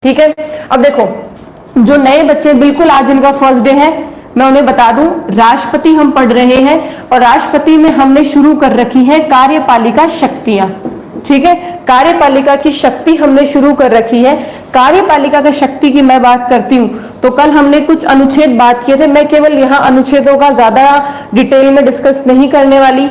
ठीक है। अब देखो, जो नए बच्चे बिल्कुल आज इनका फर्स्ट डे है, मैं उन्हें बता दूं, राष्ट्रपति हम पढ़ रहे हैं और राष्ट्रपति में हमने शुरू कर रखी है कार्यपालिका शक्तियां। ठीक है, कार्यपालिका की शक्ति हमने शुरू कर रखी है। कार्यपालिका का शक्ति की मैं बात करती हूं तो कल हमने कुछ अनुच्छेद बात किए थे। मैं केवल यहां अनुच्छेदों का ज्यादा डिटेल में डिस्कस नहीं करने वाली,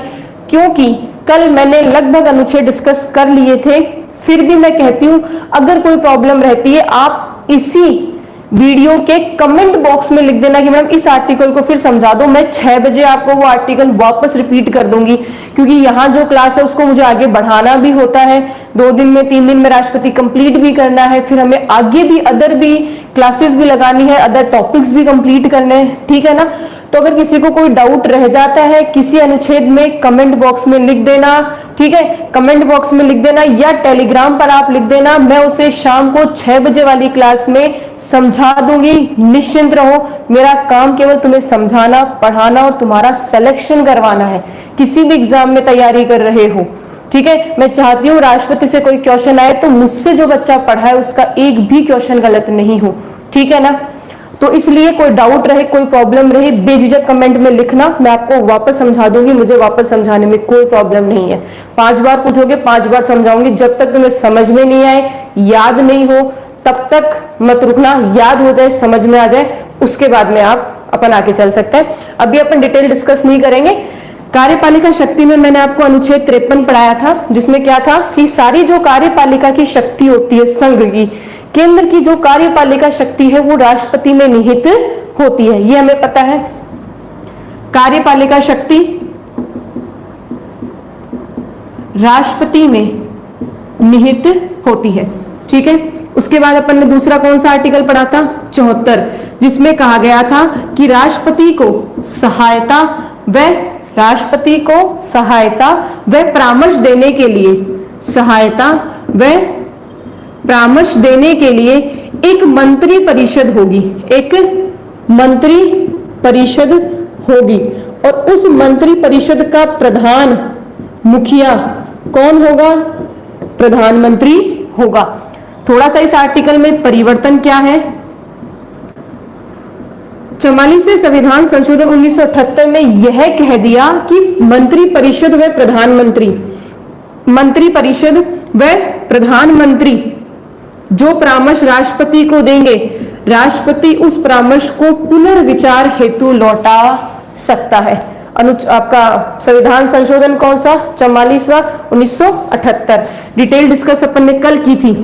क्योंकि कल मैंने लगभग अनुच्छेद डिस्कस कर लिए थे। फिर भी मैं कहती हूं, अगर कोई प्रॉब्लम रहती है आप इसी वीडियो के कमेंट बॉक्स में लिख देना कि मैडम इस आर्टिकल को फिर समझा दो। मैं 6 बजे आपको वो आर्टिकल वापस रिपीट कर दूंगी, क्योंकि यहाँ जो क्लास है उसको मुझे आगे बढ़ाना भी होता है। 2 दिन में 3 दिन में राष्ट्रपति कंप्लीट भी करना है, फिर हमें आगे भी अदर भी क्लासेस भी लगानी है, अदर टॉपिक्स भी कंप्लीट करने हैं। ठीक है ना। तो अगर किसी को कोई डाउट रह जाता है किसी अनुच्छेद में, कमेंट बॉक्स में लिख देना। ठीक है, कमेंट बॉक्स में लिख देना या टेलीग्राम पर आप लिख देना, मैं उसे शाम को 6 बजे वाली क्लास में समझा दूंगी। निश्चिंत रहो, मेरा काम केवल तुम्हें समझाना, पढ़ाना और तुम्हारा सिलेक्शन करवाना है। किसी भी एग्जाम में तैयारी कर रहे हो, ठीक है, मैं चाहती हूँ राष्ट्रपति से कोई क्वेश्चन आए तो मुझसे जो बच्चा पढ़ा है उसका एक भी क्वेश्चन गलत नहीं हो। ठीक है ना। तो इसलिए कोई डाउट रहे, कोई प्रॉब्लम रहे, बेझिझक कमेंट में लिखना, मैं आपको वापस समझा दूंगी। मुझे वापस समझाने में कोई प्रॉब्लम नहीं है। 5 बार पूछोगे 5 बार समझाऊंगी। जब तक तुम्हें समझ में नहीं आए, याद नहीं हो, तब तक मत रुकना। याद हो जाए, समझ में आ जाए, उसके बाद में आप अपन आगे चल सकते हैं। अभी अपन डिटेल डिस्कस नहीं करेंगे। कार्यपालिका शक्ति में मैंने आपको अनुच्छेद 53 पढ़ाया था, जिसमें क्या था कि सारी जो कार्यपालिका की शक्ति होती है, संघ की, केंद्र की जो कार्यपालिका शक्ति है वो राष्ट्रपति में निहित होती है। ये हमें पता है। कार्यपालिका शक्ति राष्ट्रपति में निहित होती है। ठीक है। उसके बाद अपन ने दूसरा कौन सा आर्टिकल पढ़ा था? 74, जिसमें कहा गया था कि राष्ट्रपति को सहायता व परामर्श देने के लिए एक मंत्री परिषद होगी। एक मंत्री परिषद होगी और उस मंत्री परिषद का प्रधान मुखिया कौन होगा? प्रधानमंत्री होगा। थोड़ा सा इस आर्टिकल में परिवर्तन क्या है? 44 से संविधान संशोधन 1978 में यह कह दिया कि मंत्री परिषद व प्रधानमंत्री जो परामर्श राष्ट्रपति को देंगे, राष्ट्रपति उस परामर्श को पुनर्विचार हेतु लौटा सकता है। आपका संविधान संशोधन कौन सा? 44वां 1978। डिटेल डिस्कस अपन ने कल की थी।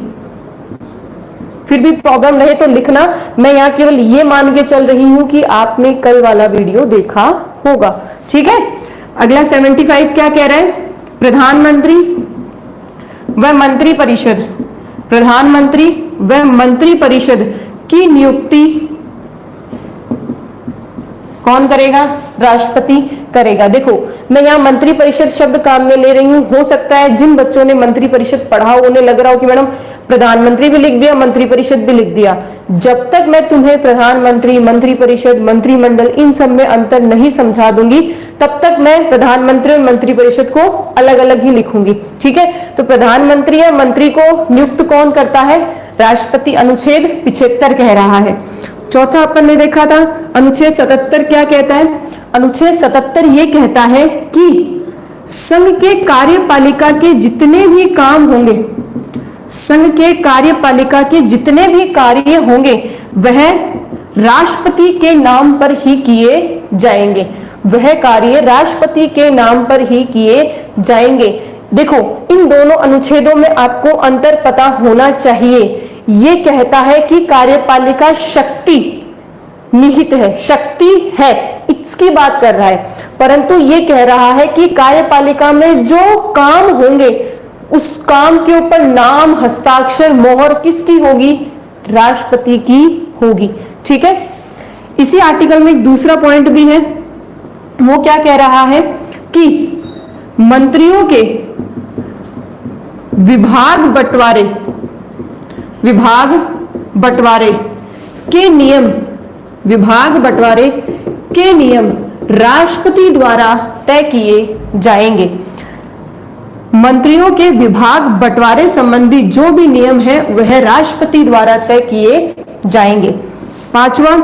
फिर भी प्रॉब्लम रहे तो लिखना। मैं यहाँ केवल ये मान के चल रही हूं कि आपने कल वाला वीडियो देखा होगा। ठीक है। अगला 75 क्या कह रहा है? प्रधानमंत्री व मंत्री परिषद की नियुक्ति कौन करेगा? राष्ट्रपति करेगा। देखो, मैं यहाँ मंत्री परिषद शब्द काम में ले रही हूँ। हो सकता है जिन बच्चों ने मंत्री परिषद पढ़ा हो उन्हें लग रहा हो कि मैडम प्रधानमंत्री भी लिख दिया, मंत्री परिषद भी लिख दिया। जब तक मैं तुम्हें प्रधानमंत्री, मंत्री परिषद, मंत्रिमंडल इन सब में अंतर नहीं समझा दूंगी, तब तक मैं प्रधानमंत्री और मंत्री परिषद को अलग अलग ही लिखूंगी। ठीक है। तो प्रधानमंत्री या मंत्री को नियुक्त कौन करता है? राष्ट्रपति। अनुच्छेद 75 कह रहा है। चौथा अपन ने देखा था अनुच्छेद 77 क्या कहता है? अनुच्छेद 77 ये कहता है कि संघ के कार्यपालिका के जितने भी काम होंगे, संघ के कार्यपालिका के जितने भी कार्य होंगे वह राष्ट्रपति के नाम पर ही किए जाएंगे। वह कार्य राष्ट्रपति के नाम पर ही किए जाएंगे। देखो, इन दोनों अनुच्छेदों में आपको अंतर पता होना चाहिए। ये कहता है कि कार्यपालिका शक्ति निहित है, शक्ति है, इसकी बात कर रहा है, परंतु ये कह रहा है कि कार्यपालिका में जो काम होंगे उस काम के ऊपर नाम, हस्ताक्षर, मोहर किसकी होगी? राष्ट्रपति की होगी। ठीक है। इसी आर्टिकल में एक दूसरा पॉइंट भी है। वो क्या कह रहा है कि मंत्रियों के विभाग बंटवारे के नियम राष्ट्रपति द्वारा तय किए जाएंगे। मंत्रियों के विभाग बंटवारे संबंधी जो भी नियम है वह राष्ट्रपति द्वारा तय किए जाएंगे। पांचवा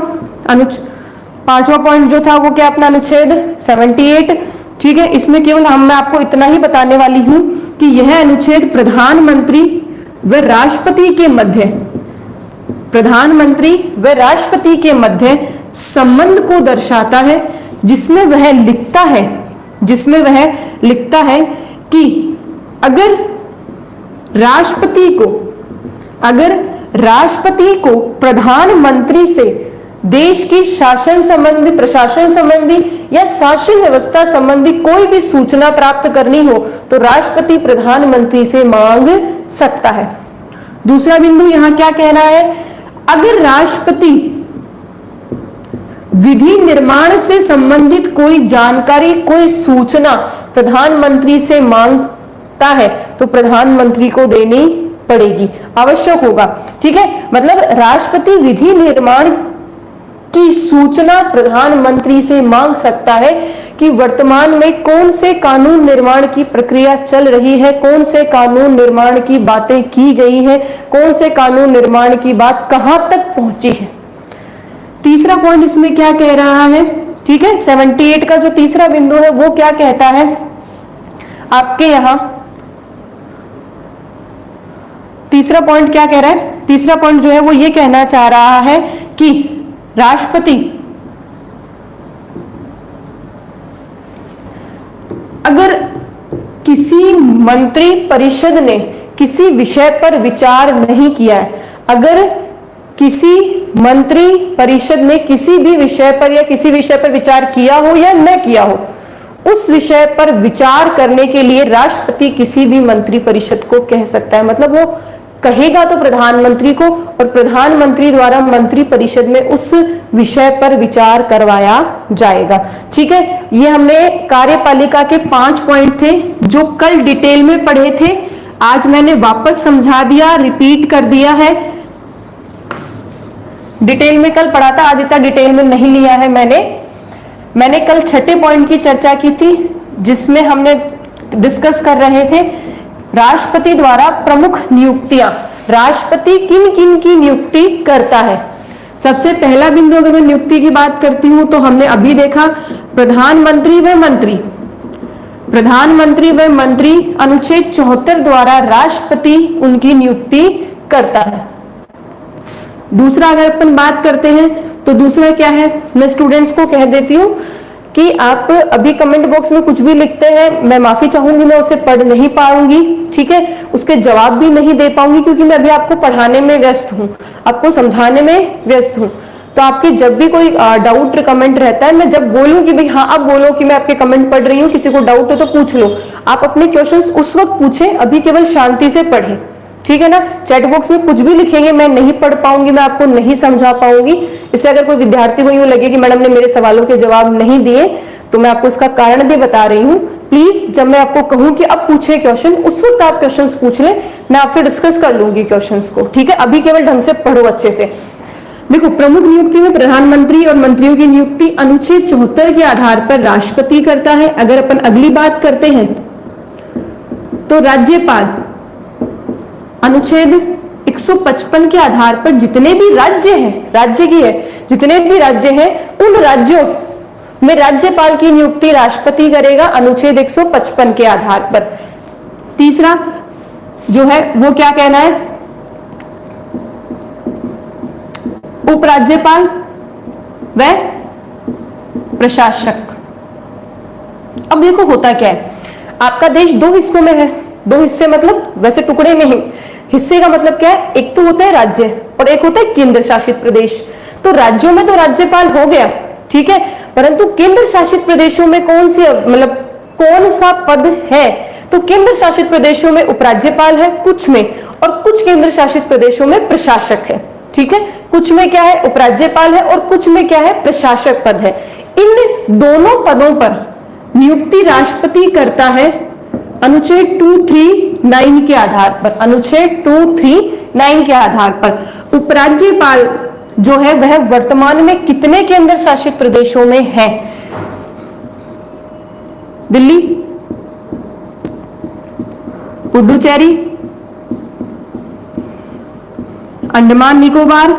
पॉइंट जो था वो क्या अपना अनुच्छेद 78। ठीक है, इसमें केवल मैं आपको इतना ही बताने वाली हूं कि यह अनुच्छेद प्रधानमंत्री व राष्ट्रपति के मध्य संबंध को दर्शाता है, जिसमें वह लिखता है कि अगर राष्ट्रपति को प्रधानमंत्री से देश की शासन संबंधी, प्रशासन संबंधी या शासन व्यवस्था संबंधी कोई भी सूचना प्राप्त करनी हो तो राष्ट्रपति प्रधानमंत्री से मांग सकता है। दूसरा बिंदु यहां क्या कह रहा है, अगर राष्ट्रपति विधि निर्माण से संबंधित कोई जानकारी, कोई सूचना प्रधानमंत्री से मांगता है तो प्रधानमंत्री को देनी पड़ेगी, आवश्यक होगा। ठीक है, मतलब राष्ट्रपति विधि निर्माण की सूचना प्रधानमंत्री से मांग सकता है कि वर्तमान में कौन से कानून निर्माण की प्रक्रिया चल रही है, कौन से कानून निर्माण की बातें की गई है, कौन से कानून निर्माण की बात कहां तक पहुंची है। तीसरा पॉइंट इसमें क्या कह रहा है, ठीक है, 78 का जो तीसरा बिंदु है वो क्या कहता है आपके यहां, तीसरा पॉइंट क्या कह रहा है, तीसरा पॉइंट जो है वो ये कहना चाह रहा है कि राष्ट्रपति अगर किसी मंत्री परिषद ने किसी विषय पर विचार नहीं किया है, अगर किसी मंत्री परिषद ने किसी भी विषय पर या किसी विषय पर विचार किया हो या न किया हो, उस विषय पर विचार करने के लिए राष्ट्रपति किसी भी मंत्री परिषद को कह सकता है। मतलब वो कहेगा तो प्रधानमंत्री को, और प्रधानमंत्री द्वारा मंत्री परिषद में उस विषय पर विचार करवाया जाएगा। ठीक है, ये हमने कार्यपालिका के 5 पॉइंट थे जो कल डिटेल में पढ़े थे, आज मैंने वापस समझा दिया, रिपीट कर दिया है। डिटेल में कल पढ़ा था, आज इतना डिटेल में नहीं लिया है मैंने कल 6ठे पॉइंट की चर्चा की थी जिसमें हमने डिस्कस कर रहे थे राष्ट्रपति द्वारा प्रमुख नियुक्तियां, राष्ट्रपति किन किन की नियुक्ति करता है। सबसे पहला बिंदु अगर मैं नियुक्ति की बात करती हूं तो हमने अभी देखा प्रधानमंत्री व मंत्री अनुच्छेद 74 द्वारा राष्ट्रपति उनकी नियुक्ति करता है। दूसरा अगर अपन बात करते हैं तो दूसरा क्या है, मैं स्टूडेंट्स को कह देती हूं कि आप अभी कमेंट बॉक्स में कुछ भी लिखते हैं, मैं माफी चाहूंगी, मैं उसे पढ़ नहीं पाऊंगी। ठीक है, उसके जवाब भी नहीं दे पाऊंगी क्योंकि मैं अभी आपको पढ़ाने में व्यस्त हूं, आपको समझाने में व्यस्त हूं। तो आपके जब भी कोई डाउट कमेंट रहता है, मैं जब बोलूं कि भाई हाँ अब बोलो कि मैं आपके कमेंट पढ़ रही हूँ, किसी को डाउट हो तो पूछ लो, आप अपने क्वेश्चंस उस वक्त पूछें, अभी केवल शांति से पढ़ें। ठीक है ना, चैट बॉक्स में कुछ भी लिखेंगे मैं नहीं पढ़ पाऊंगी, मैं आपको नहीं समझा पाऊंगी। इससे अगर कोई विद्यार्थी को यूं लगे कि मैडम ने मेरे सवालों के जवाब नहीं दिए तो मैं आपको इसका कारण भी बता रही हूँ। प्लीज जब मैं आपको कहूं कि अब पूछे क्वेश्चन, उस वक्त आप क्वेश्चंस पूछ ले, मैं आपसे डिस्कस कर लूंगी क्वेश्चंस को। ठीक है, अभी केवल ढंग से पढ़ो अच्छे से। देखो, प्रमुख नियुक्ति में प्रधानमंत्री और मंत्रियों की नियुक्ति अनुच्छेद 74 के आधार पर राष्ट्रपति करता है। अगर अपन अगली बात करते हैं तो राज्यपाल अनुच्छेद 155 के आधार पर जितने भी राज्य हैं, राज्य की है, जितने भी राज्य हैं उन राज्यों में राज्यपाल की नियुक्ति राष्ट्रपति करेगा अनुच्छेद 155 के आधार पर। तीसरा जो है वो क्या कहना है, उपराज्यपाल व प्रशासक। अब देखो होता क्या है, आपका देश 2 हिस्सों में है, 2 हिस्से मतलब वैसे टुकड़े नहीं, हिस्से का मतलब क्या है, एक तो होता है राज्य और एक होता है केंद्र शासित प्रदेश। तो राज्यों में तो राज्यपाल हो गया, ठीक है, परंतु केंद्र शासित प्रदेशों में कौन सा पद है, तो केंद्र शासित प्रदेशों में उपराज्यपाल है कुछ में, और कुछ केंद्र शासित प्रदेशों में प्रशासक है। ठीक है, कुछ में क्या है, उपराज्यपाल है, और कुछ में क्या है, प्रशासक पद है। इन दोनों पदों पर नियुक्ति राष्ट्रपति करता है अनुच्छेद 239 के आधार पर, अनुच्छेद 239 के आधार पर। उपराज्यपाल जो है वह वर्तमान में कितने केंद्र शासित प्रदेशों में है, दिल्ली, पुडुचेरी, अंडमान निकोबार,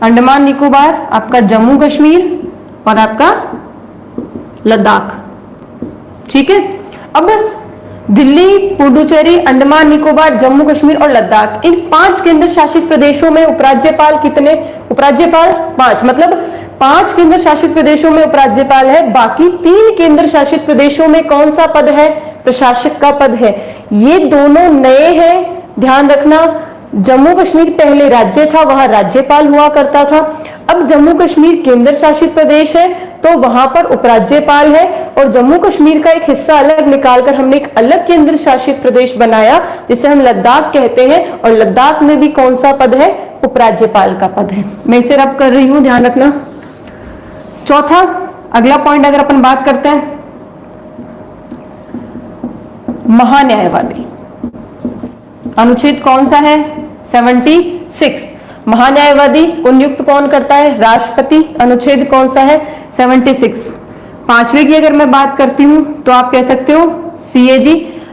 अंडमान निकोबार, आपका जम्मू कश्मीर और आपका लद्दाख। ठीक है, अब दिल्ली, पुडुचेरी, अंडमान निकोबार, जम्मू कश्मीर और लद्दाख, इन 5 केंद्र शासित प्रदेशों में उपराज्यपाल कितने? उपराज्यपाल 5, मतलब 5 केंद्र शासित प्रदेशों में उपराज्यपाल है। बाकी 3 केंद्र शासित प्रदेशों में कौन सा पद है? प्रशासक का पद है। ये दोनों नए हैं, ध्यान रखना। जम्मू कश्मीर पहले राज्य था, वहां राज्यपाल हुआ करता था। अब जम्मू कश्मीर केंद्र शासित प्रदेश है तो वहां पर उपराज्यपाल है, और जम्मू कश्मीर का एक हिस्सा अलग निकालकर हमने एक अलग केंद्र शासित प्रदेश बनाया जिसे हम लद्दाख कहते हैं, और लद्दाख में भी कौन सा पद है? उपराज्यपाल का पद है। मैं इसे रब कर रही हूं, ध्यान रखना। चौथा, अगला पॉइंट अगर अपन बात करते हैं, महान्यायवादी अनुच्छेद कौन सा है? 76। महान्यायवादी को नियुक्त कौन करता है? राष्ट्रपति। अनुच्छेद कौन सा है? 76। 5वें की अगर मैं बात करती हूं तो आप कह सकते हो CAG,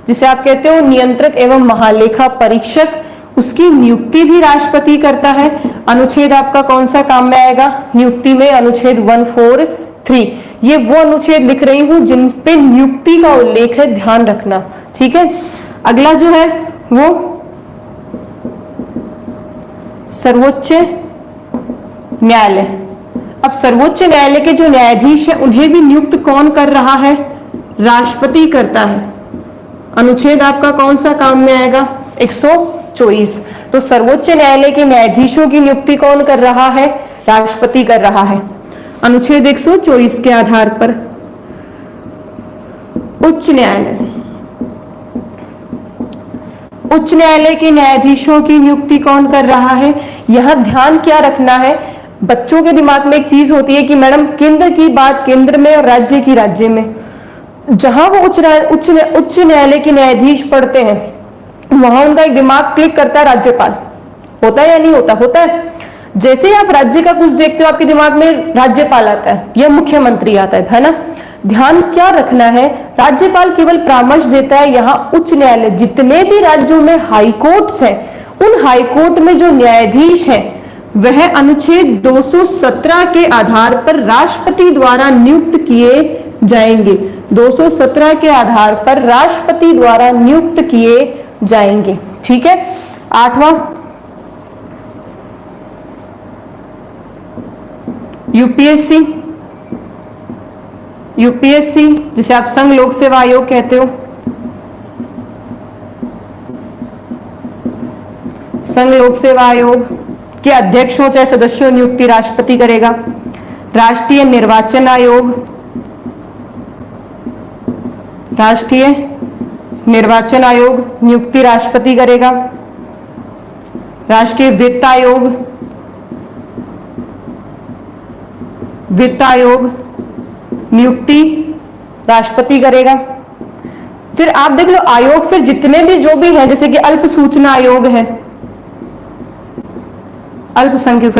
जिसे आप कहते हो नियंत्रक एवं महालेखा परीक्षक, उसकी नियुक्ति भी राष्ट्रपति करता है। अनुच्छेद आपका कौन सा काम में आएगा नियुक्ति में? अनुच्छेद 143। ये वो अनुच्छेद लिख रही हूं जिन पे नियुक्ति का उल्लेख है, ध्यान रखना। ठीक है, अगला जो है वो सर्वोच्च न्यायालय। अब सर्वोच्च न्यायालय के जो न्यायाधीश है उन्हें भी नियुक्त कौन कर रहा है? राष्ट्रपति करता है। अनुच्छेद आपका कौन सा काम में आएगा? 124। तो सर्वोच्च न्यायालय के न्यायाधीशों की नियुक्ति कौन कर रहा है? राष्ट्रपति कर रहा है। अनुच्छेद 124 के आधार पर उच्च न्यायालय, उच्च न्यायालय के न्यायाधीशों की नियुक्ति कौन कर रहा है? यह ध्यान क्या रखना है, बच्चों के दिमाग में एक चीज होती है कि मैडम केंद्र की बात केंद्र में और राज्य की राज्य में। जहां वो उच्च न्यायालय के न्यायाधीश पढ़ते हैं वहां उनका एक दिमाग क्लिक करता है राज्यपाल। होता है या नहीं होता? होता है। जैसे ही आप राज्य का कुछ देखते हो आपके दिमाग में राज्यपाल आता है या मुख्यमंत्री आता है ना। ध्यान क्या रखना है, राज्यपाल केवल परामर्श देता है। यहाँ उच्च न्यायालय, जितने भी राज्यों में हाई कोर्ट्स हैं, उन हाई कोर्ट में जो न्यायाधीश हैं वह अनुच्छेद 217 के आधार पर राष्ट्रपति द्वारा नियुक्त किए जाएंगे। 217 के आधार पर राष्ट्रपति द्वारा नियुक्त किए जाएंगे। ठीक है, 8वां यूपीएससी, यूपीएससी जिसे आप संघ लोक सेवा आयोग कहते हो। संघ लोक सेवा आयोग के अध्यक्षों चाहे सदस्यों नियुक्ति राष्ट्रपति करेगा। राष्ट्रीय निर्वाचन आयोग, राष्ट्रीय निर्वाचन आयोग नियुक्ति राष्ट्रपति करेगा। राष्ट्रीय वित्त आयोग, वित्त आयोग नियुक्ति राष्ट्रपति करेगा। फिर आप देख लो आयोग, फिर जितने भी जो भी है, जैसे कि अल्प सूचना आयोग है, अल्पसंख्यक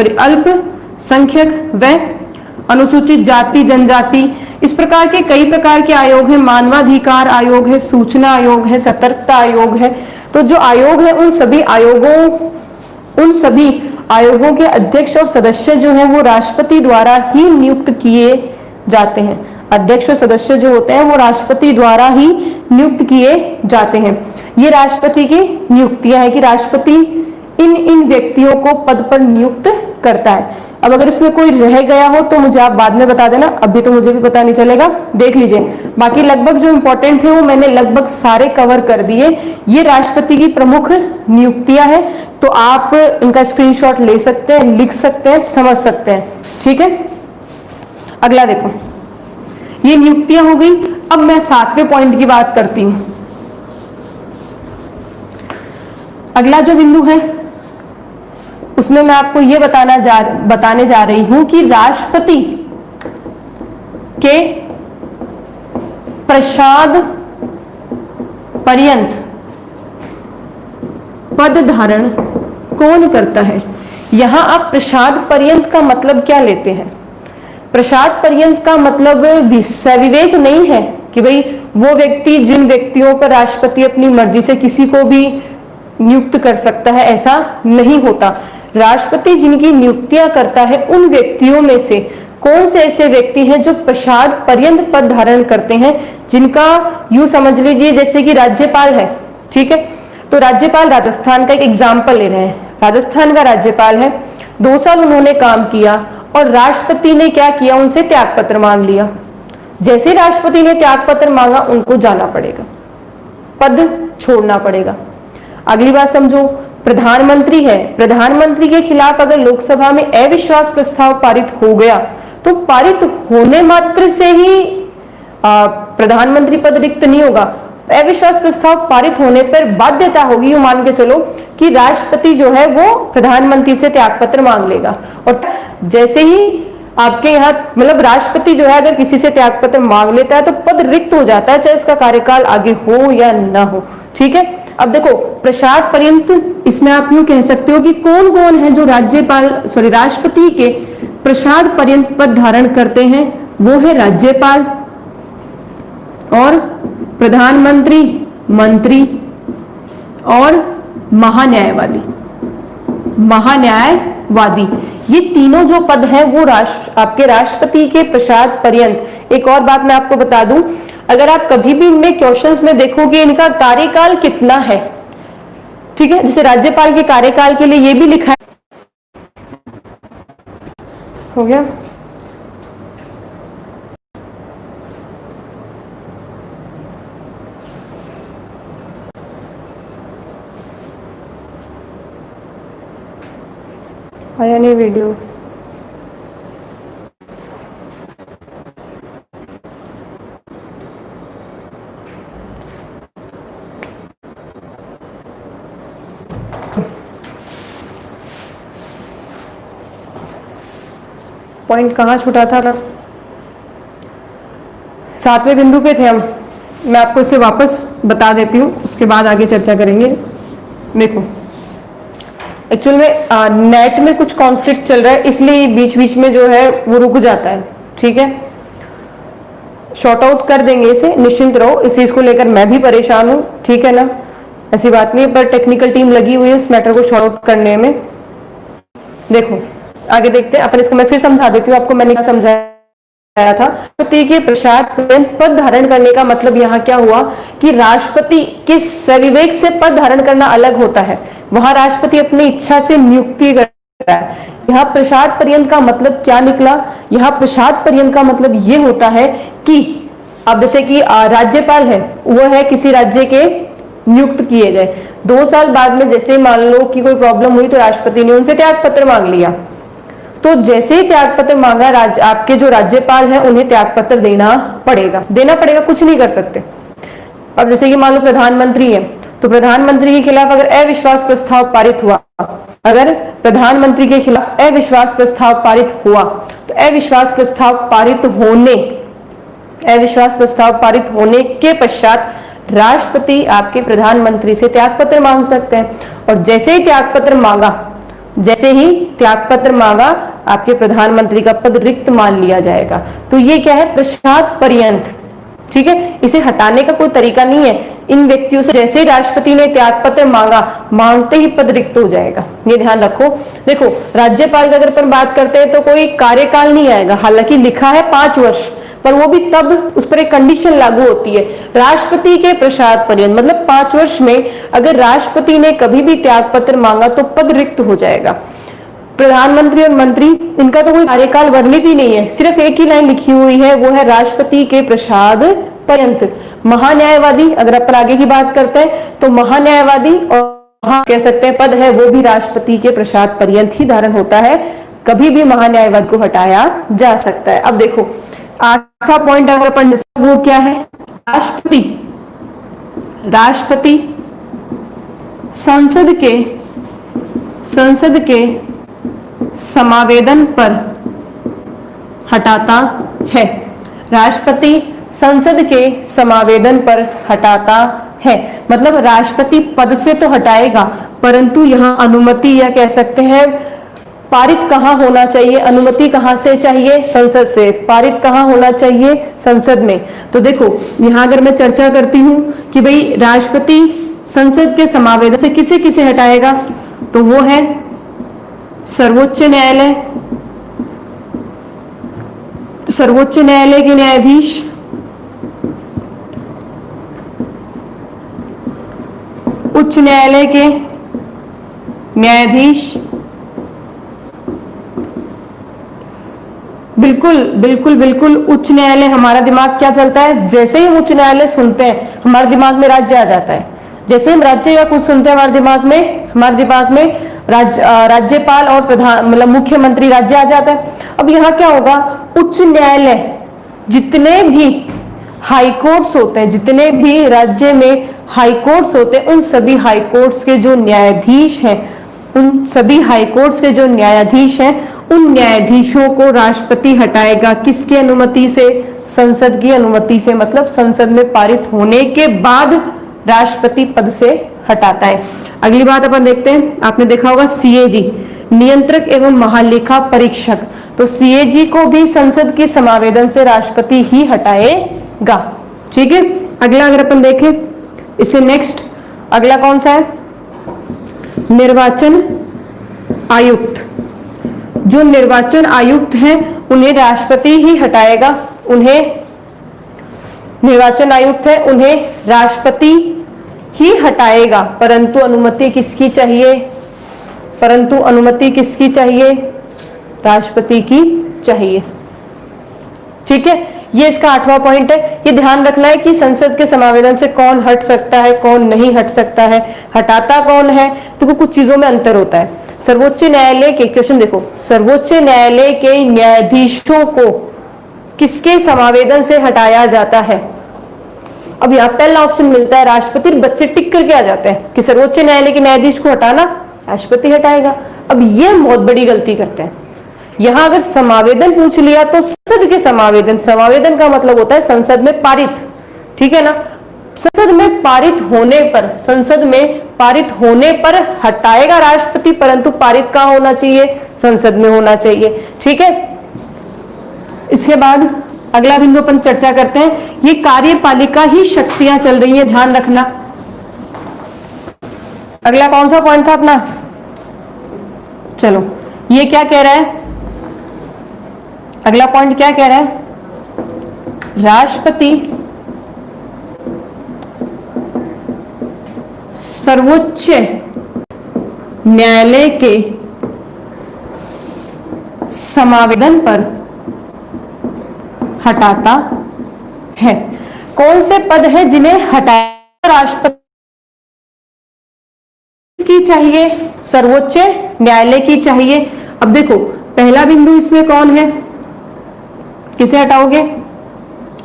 व अनुसूचित जाति जनजाति, इस प्रकार के कई प्रकार के आयोग हैं। मानवाधिकार आयोग है, सूचना आयोग है, सतर्कता आयोग है। तो जो आयोग है उन सभी आयोगों के अध्यक्ष और सदस्य जो हैं वो राष्ट्रपति द्वारा ही नियुक्त किए जाते हैं। अध्यक्ष और सदस्य जो होते हैं वो राष्ट्रपति द्वारा ही नियुक्त किए जाते हैं। ये राष्ट्रपति की नियुक्तियां हैं कि राष्ट्रपति इन व्यक्तियों को पद पर नियुक्त करता है। अब अगर इसमें कोई रह गया हो तो मुझे आप बाद में बता देना, अभी तो मुझे भी पता नहीं चलेगा, देख लीजिए। बाकी लगभग जो इंपॉर्टेंट थे वो मैंने लगभग सारे कवर कर दिए। ये राष्ट्रपति की प्रमुख नियुक्तियां हैं, तो आप इनका स्क्रीनशॉट ले सकते हैं, लिख सकते हैं, समझ सकते हैं। ठीक है, अगला देखो, ये नियुक्तियां हो गई। अब मैं 7वें पॉइंट की बात करती हूं। अगला जो बिंदु है उसमें मैं आपको ये बताने जा रही हूं कि राष्ट्रपति के प्रसाद पर्यंत पद धारण कौन करता है। यहां आप प्रसाद पर्यंत का मतलब क्या लेते हैं? प्रसाद पर्यंत का मतलब सविवेक नहीं है कि भाई वो व्यक्ति, जिन व्यक्तियों पर राष्ट्रपति अपनी मर्जी से किसी को भी नियुक्त कर सकता है, ऐसा नहीं होता। राष्ट्रपति जिनकी नियुक्तियां करता है उन व्यक्तियों में से कौन से ऐसे व्यक्ति हैं जो प्रसाद पर्यंत पद धारण करते हैं, जिनका यूं समझ लीजिए जैसे कि राज्यपाल है, ठीक है। तो राज्यपाल, राजस्थान का एक एग्जाम्पल ले रहे हैं, राजस्थान का राज्यपाल है, 2 साल उन्होंने काम किया और राष्ट्रपति ने क्या किया, उनसे त्याग पत्र मांग लिया। जैसे राष्ट्रपति ने त्याग पत्र मांगा उनको जाना पड़ेगा, पद छोड़ना पड़ेगा। अगली बात समझो, प्रधानमंत्री है, प्रधानमंत्री के खिलाफ अगर लोकसभा में अविश्वास प्रस्ताव पारित हो गया तो पारित होने मात्र से ही प्रधानमंत्री पद रिक्त नहीं होगा। अविश्वास प्रस्ताव पारित होने पर बाध्यता होगी, यूं मान के चलो कि राष्ट्रपति जो है वो प्रधानमंत्री से त्यागपत्र मांग लेगा, और जैसे ही आपके यहाँ मतलब राष्ट्रपति जो है अगर किसी से त्यागपत्र मांग लेता है तो पद रिक्त हो जाता है, चाहे उसका कार्यकाल आगे हो या ना हो, ठीक है। अब देखो प्रसाद पर्यंत, इसमें आप यूं कह सकते हो कि कौन कौन है जो राष्ट्रपति के प्रसाद पर्यंत पद धारण करते हैं, वो है राज्यपाल और प्रधानमंत्री, मंत्री और महान्यायवादी। महान्यायवादी, ये तीनों जो पद हैं वो आपके राष्ट्रपति के प्रसाद पर्यंत। एक और बात मैं आपको बता दूं, अगर आप कभी भी इनमें क्वेश्चंस में देखोगे इनका कार्यकाल कितना है, ठीक है, जैसे राज्यपाल के कार्यकाल के लिए ये भी लिखा है, हो गया। आया नहीं वीडियो, पॉइंट कहाँ छूटा था? 7वें बिंदु पे थे हम, मैं आपको इसे वापस बता देती हूँ, उसके बाद आगे चर्चा करेंगे। देखो एक्चुअल में नेट में कुछ कॉन्फ्लिक्ट चल रहा है, इसलिए बीच बीच में जो है वो रुक जाता है, ठीक है। शॉर्ट आउट कर देंगे इसे, निश्चिंत रहो, इस चीज को लेकर मैं भी परेशान हूँ, ठीक है ना, ऐसी बात नहीं है, पर टेक्निकल टीम लगी हुई है इस मैटर को शॉर्ट आउट करने में। देखो आगे देखते हैं अपन, इसको मैं फिर समझा देती हूँ आपको, मैंने क्या समझाया था। राष्ट्रपति के प्रसाद पर्यंत पद धारण करने का मतलब यहाँ क्या हुआ कि राष्ट्रपति के सविवेक से पद धारण करना अलग होता है, वहां राष्ट्रपति अपनी इच्छा से नियुक्ति करता है। यहाँ प्रसाद पर्यंत का मतलब क्या निकला, यहाँ प्रसाद पर्यंत का मतलब ये होता है कि अब जैसे कि राज्यपाल है, वो है किसी राज्य के नियुक्त किए गए, 2 साल बाद में जैसे मान लो कि कोई प्रॉब्लम हुई तो राष्ट्रपति ने उनसे त्यागपत्र मांग लिया, तो जैसे ही त्यागपत्र मांगा आपके जो राज्यपाल हैं उन्हें त्यागपत्र देना पड़ेगा, कुछ नहीं कर सकते। अब जैसे कि मान लो प्रधानमंत्री है, तो प्रधानमंत्री के खिलाफ अगर अविश्वास प्रस्ताव पारित हुआ, अगर प्रधानमंत्री के खिलाफ अविश्वास प्रस्ताव पारित हुआ तो अविश्वास प्रस्ताव पारित होने के पश्चात राष्ट्रपति आपके प्रधानमंत्री से त्यागपत्र मांग सकते हैं, और जैसे ही त्यागपत्र मांगा आपके प्रधानमंत्री का पद रिक्त मान लिया जाएगा। तो ये क्या है, प्रसाद पर्यंत, ठीक है, इसे हटाने का कोई तरीका नहीं है। इन व्यक्तियों से जैसे ही राष्ट्रपति ने त्यागपत्र मांगा, मांगते ही पद रिक्त हो जाएगा, ये ध्यान रखो। देखो राज्यपाल की अगर अपन बात करते हैं तो कोई कार्यकाल नहीं आएगा, हालांकि लिखा है 5 वर्ष, पर वो भी तब उस पर एक कंडीशन लागू होती है, राष्ट्रपति के प्रसाद पर्यंत, मतलब 5 वर्ष में अगर राष्ट्रपति ने कभी भी त्यागपत्र मांगा तो पद रिक्त हो जाएगा। प्रधानमंत्री और मंत्री, इनका तो कोई कार्यकाल वर्णित ही नहीं है, सिर्फ एक ही लाइन लिखी हुई है, वो है राष्ट्रपति के प्रसाद पर्यंत। महान्यायवादी, अगर अपन आगे की बात करते हैं तो महान्यायवादी और कह सकते हैं पद है, वो भी राष्ट्रपति के प्रसाद पर्यंत ही धारण होता है, कभी भी महान्यायवादी को हटाया जा सकता है। अब देखो 8वां पॉइंट अगर अपन वो क्या है, राष्ट्रपति संसद के समावेदन पर हटाता है। राष्ट्रपति संसद के समावेदन पर हटाता है, मतलब राष्ट्रपति पद से तो हटाएगा, परंतु यहाँ अनुमति या कह सकते हैं पारित कहाँ होना चाहिए, अनुमति कहाँ से चाहिए, संसद से। पारित कहाँ होना चाहिए, संसद में। तो देखो यहां अगर मैं चर्चा करती हूं कि भाई राष्ट्रपति संसद के समावेदन से किसे किसे हटाएगा, तो वो है सर्वोच्च न्यायालय, सर्वोच्च न्यायालय के न्यायाधीश, उच्च न्यायालय के न्यायाधीश, बिल्कुल बिल्कुल बिल्कुल उच्च न्यायालय। हमारा दिमाग क्या चलता है, जैसे ही हम उच्च न्यायालय सुनते हैं हमारे दिमाग में राज्य आ जाता है। जैसे हम राज्य या कुछ सुनते हैं हमारे दिमाग में राज्यपाल और प्रधान मतलब मुख्यमंत्री राज्य आ जाता है। अब यहाँ क्या होगा, उच्च न्यायालय जितने भी हाई कोर्ट्स होते हैं, जितने भी राज्य में हाई कोर्ट्स होते हैं, उन सभी हाई कोर्ट्स के जो न्यायाधीश हैं, उन सभी हाई कोर्ट्स के जो न्यायाधीश हैं, उन न्यायाधीशों को राष्ट्रपति हटाएगा। किसकी अनुमति से, संसद की अनुमति से। मतलब संसद में पारित होने के बाद राष्ट्रपति पद से हटाता है। अगली बात अपन देखते हैं, आपने देखा होगा सीएजी, नियंत्रक एवं महालेखा परीक्षक। तो सीएजी को भी संसद के समावेदन से राष्ट्रपति ही हटाएगा। ठीक है, अगला अगर अपन देखें इससे नेक्स्ट अगला कौन सा है, निर्वाचन आयुक्त। जो निर्वाचन आयुक्त हैं उन्हें राष्ट्रपति ही हटाएगा। उन्हें निर्वाचन आयुक्त है, उन्हें राष्ट्रपति ही हटाएगा, परंतु अनुमति किसकी चाहिए, परंतु अनुमति किसकी चाहिए, राष्ट्रपति की चाहिए। ठीक है, ये इसका 8वां पॉइंट है। ये ध्यान रखना है कि संसद के समावेदन से कौन हट सकता है, कौन नहीं हट सकता है, हटाता कौन है। तो कुछ चीजों में अंतर होता है। सर्वोच्च न्यायालय के क्वेश्चन देखो, सर्वोच्च न्यायालय के न्यायाधीशों को किसके समावेदन से हटाया जाता है। अब यहाँ पहला ऑप्शन मिलता है राष्ट्रपति, बच्चे टिक करके आ जाते हैं कि सर्वोच्च न्यायालय के न्यायाधीश को हटाना राष्ट्रपति हटाएगा। अब ये बहुत बड़ी गलती करते हैं। यहां अगर समावेदन पूछ लिया तो संसद के समावेदन, समावेदन का मतलब होता है संसद में पारित। ठीक है ना, संसद में पारित होने पर, संसद में पारित होने पर हटाएगा राष्ट्रपति, परंतु पारित कहां होना चाहिए, संसद में होना चाहिए। ठीक है, इसके बाद अगला बिंदु अपन चर्चा करते हैं। ये कार्यपालिका ही शक्तियां चल रही है, ध्यान रखना। अगला कौन सा पॉइंट था अपना, चलो ये क्या कह रहा है, अगला पॉइंट क्या कह रहा है, राष्ट्रपति सर्वोच्च न्यायालय के समावेदन पर हटाता है। कौन से पद है जिन्हें हटाया राष्ट्रपति की चाहिए, सर्वोच्च न्यायालय की चाहिए। अब देखो पहला बिंदु इसमें कौन है, किसे हटाओगे,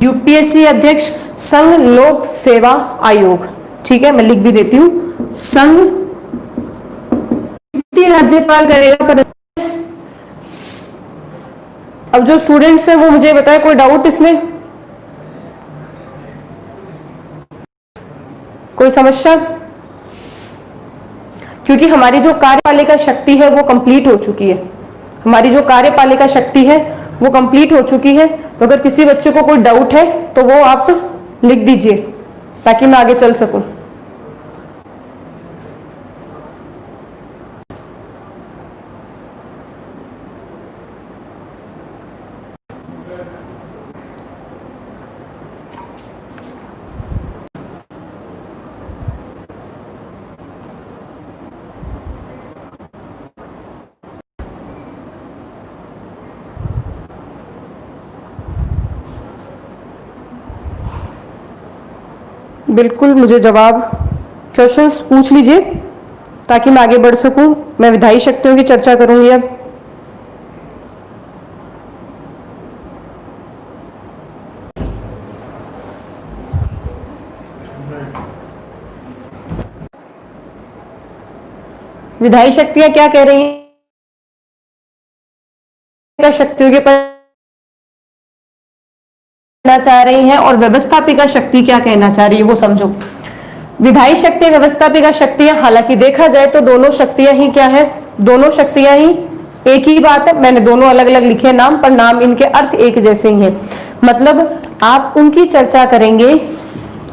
यूपीएससी अध्यक्ष, संघ लोक सेवा आयोग। ठीक है, मैं लिख भी देती हूं, संघ राज्यपाल करेगा। पर अब जो स्टूडेंट्स हैं वो मुझे बताए, कोई डाउट इसमें, कोई समस्या, क्योंकि हमारी जो कार्यपालिका शक्ति है वो कंप्लीट हो चुकी है। हमारी जो कार्यपालिका शक्ति है वो कंप्लीट हो चुकी है। तो अगर किसी बच्चे को कोई डाउट है तो वो आप लिख दीजिए ताकि मैं आगे चल सकूं। बिल्कुल मुझे जवाब क्वेश्चंस पूछ लीजिए ताकि मैं आगे बढ़ सकूं। मैं विधायी शक्तियों की चर्चा करूंगी अब। विधायी शक्तियां क्या कह रही हैं, शक्तियों के पर चाह रही हैं, और व्यवस्थापिका शक्ति क्या कहना चाह रही है वो समझो। विधायी शक्ति, व्यवस्थापिका शक्तियां, हालांकि देखा जाए तो दोनों शक्तियां ही क्या है, दोनों शक्तियां ही एक ही बात है, मैंने दोनों अलग अलग लिखे नाम, पर नाम इनके अर्थ एक जैसे ही हैं। मतलब आप उनकी चर्चा करेंगे,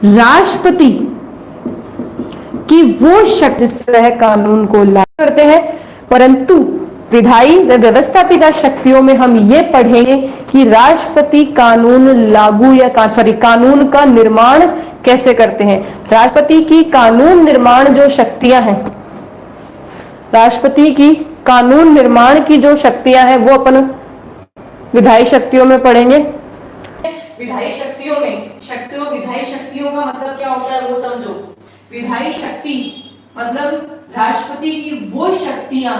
राष्ट्रपति कि वो शक्ति जिससे वह कानून को लागू करते हैं, परंतु विधायी व व्यवस्थापिका शक्तियों में हम ये पढ़ेंगे कि राष्ट्रपति कानून लागू या कानून का निर्माण कैसे करते हैं। राष्ट्रपति की कानून निर्माण जो शक्तियां हैं, राष्ट्रपति की कानून निर्माण की जो शक्तियां हैं वो अपन विधायी शक्तियों में पढ़ेंगे। विधायी शक्तियों विधायी शक्तियों का मतलब क्या होता है वो समझो। विधायी शक्ति मतलब राष्ट्रपति की वो शक्तियां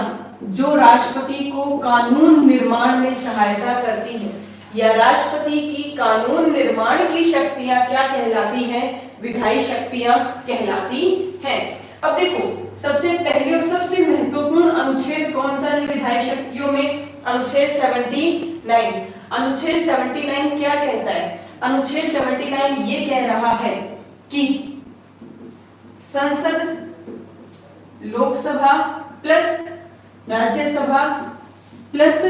जो राष्ट्रपति को कानून निर्माण में सहायता करती हैं, या राष्ट्रपति की कानून निर्माण की शक्तियां क्या कहलाती हैं? विधायी शक्तियां कहलाती हैं। अब देखो, सबसे पहले और सबसे महत्वपूर्ण अनुच्छेद कौन सा है विधायी शक्तियों में? अनुच्छेद 79। अनुच्छेद 79 क्या कहता है? अनुच्छेद 79 ये कह रहा है कि संसद, लोकसभा प्लस राज्यसभा प्लस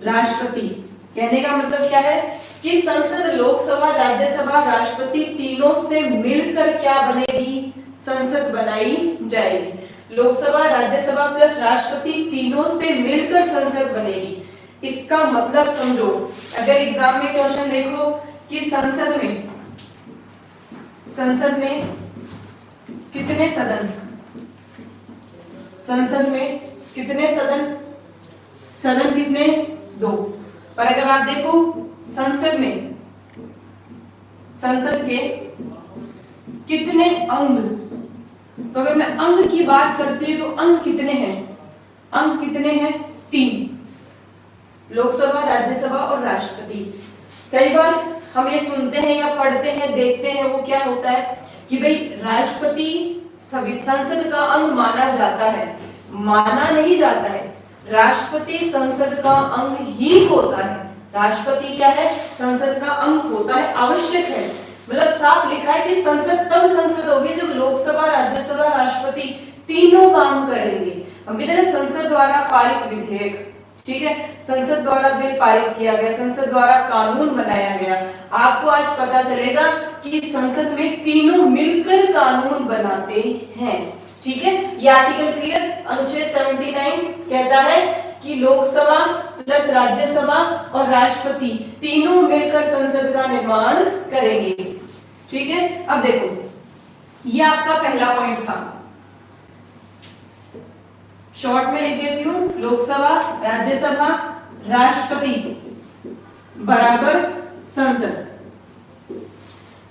राष्ट्रपति, कहने का मतलब क्या है कि संसद, लोकसभा, राज्यसभा, राष्ट्रपति तीनों से मिलकर क्या बनेगी? संसद बनाई जाएगी। लोकसभा, राज्यसभा प्लस राष्ट्रपति तीनों से मिलकर संसद बनेगी। इसका मतलब समझो, अगर एग्जाम में क्वेश्चन देखो कि संसद में कितने सदन, संसद में कितने सदन, सदन कितने? 2। पर अगर आप देखो संसद में, संसद के कितने अंग, तो अगर मैं अंग की बात करती हूं तो अंग कितने हैं? अंग कितने हैं? 3, लोकसभा, राज्यसभा और राष्ट्रपति। कई बार हम ये सुनते हैं या पढ़ते हैं, देखते हैं, वो क्या होता है कि भाई राष्ट्रपति संसद का अंग माना जाता है। माना नहीं जाता है, राष्ट्रपति संसद का अंग ही होता है। राष्ट्रपति क्या है? संसद का अंग होता है, आवश्यक है। मतलब साफ लिखा है कि संसद तब संसद होगी जब लोकसभा, राज्यसभा, राष्ट्रपति तीनों काम करेंगे। हम कहते हैं संसद द्वारा पारित विधेयक, ठीक है, संसद द्वारा बिल पारित किया गया, संसद द्वारा कानून बनाया गया। आपको आज पता चलेगा कि संसद में तीनों मिलकर कानून बनाते हैं, ठीक है। ये आर्टिकल क्लियर? अनुच्छेद 79 कहता है कि लोकसभा प्लस राज्यसभा और राष्ट्रपति तीनों मिलकर संसद का निर्माण करेंगे, ठीक है। अब देखो, ये आपका पहला पॉइंट था, शॉर्ट में लिख देती हूं, लोकसभा, राज्यसभा, राष्ट्रपति बराबर संसद।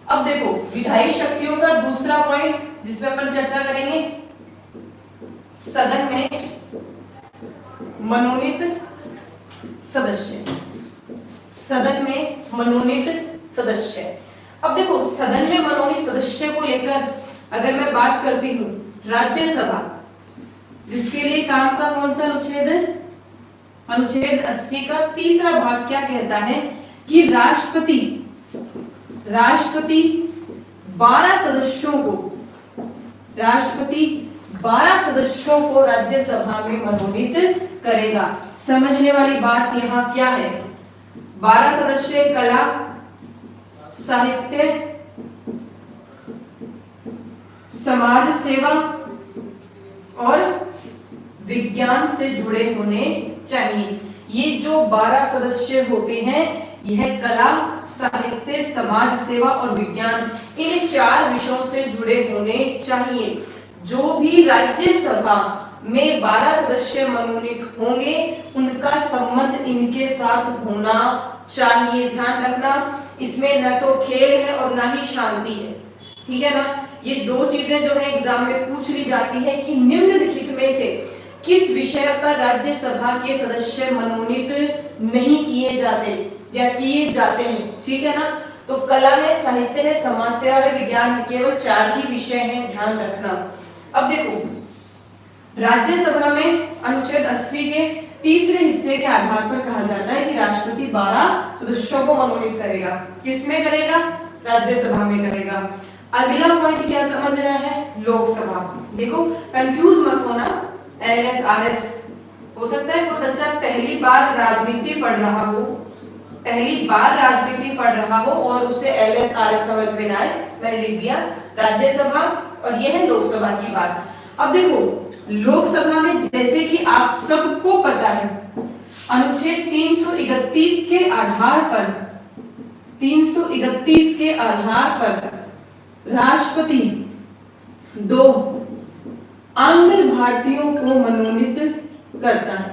अब देखो, विधायी शक्तियों का दूसरा पॉइंट जिसमें अपन चर्चा करेंगे, सदन में मनोनीत सदस्य, सदन में मनोनीत सदस्य। अब देखो, सदन में मनोनीत सदस्य को लेकर अगर मैं बात करती हूं, राज्यसभा जिसके लिए काम का कौन सा अनुच्छेद है? अनुच्छेद 80 का तीसरा भाग क्या कहता है कि राष्ट्रपति 12 सदस्यों को राज्यसभा में मनोनीत करेगा। समझने वाली बात यहाँ क्या है? 12 सदस्य कला, साहित्य, समाज सेवा और विज्ञान से जुड़े होने चाहिए। ये जो 12 सदस्य होते हैं, यह कला, साहित्य, समाज सेवा और विज्ञान, इन 4 विषयों से जुड़े होने चाहिए। जो भी राज्यसभा में 12 सदस्य मनोनीत होंगे, उनका संबंध इनके साथ होना चाहिए। ध्यान रखना, इसमें न तो खेल है और ना ही शांति है, ठीक है ना। ये 2 चीजें जो है एग्जाम में पूछ ली जाती है कि निम्नलिखित में से किस विषय पर राज्यसभा के सदस्य मनोनीत नहीं किए जाते या किए जाते हैं, ठीक है ना। तो कला है, साहित्य है, समाज सेवा है, विज्ञान है, केवल 4 ही विषय हैं, ध्यान रखना। अब देखो, राज्यसभा में अनुच्छेद 80 के तीसरे हिस्से के आधार पर कहा जाता है कि राष्ट्रपति 12 सदस्यों को मनोनीत करेगा। किसमें करेगा? राज्यसभा में करेगा। अगला पॉइंट क्या समझ रहा है? लोकसभा। देखो, कंफ्यूज मत होना, LS RS हो सकता है कोई बच्चा पहली बार राजनीति पढ़ रहा हो, पहली बार राजनीति पढ़ रहा हो और उसे एलएस आरएस समझ में ना आए, मैंने लिख दिया राज्यसभा और यह है लोकसभा की बात। अब देखो लोकसभा में जैसे कि आप सबको पता है अनुच्छेद 331 के आधार पर 331 के आधार पर राष्ट्रपति 2 आंग्ल भारतीयों को मनोनीत करता है।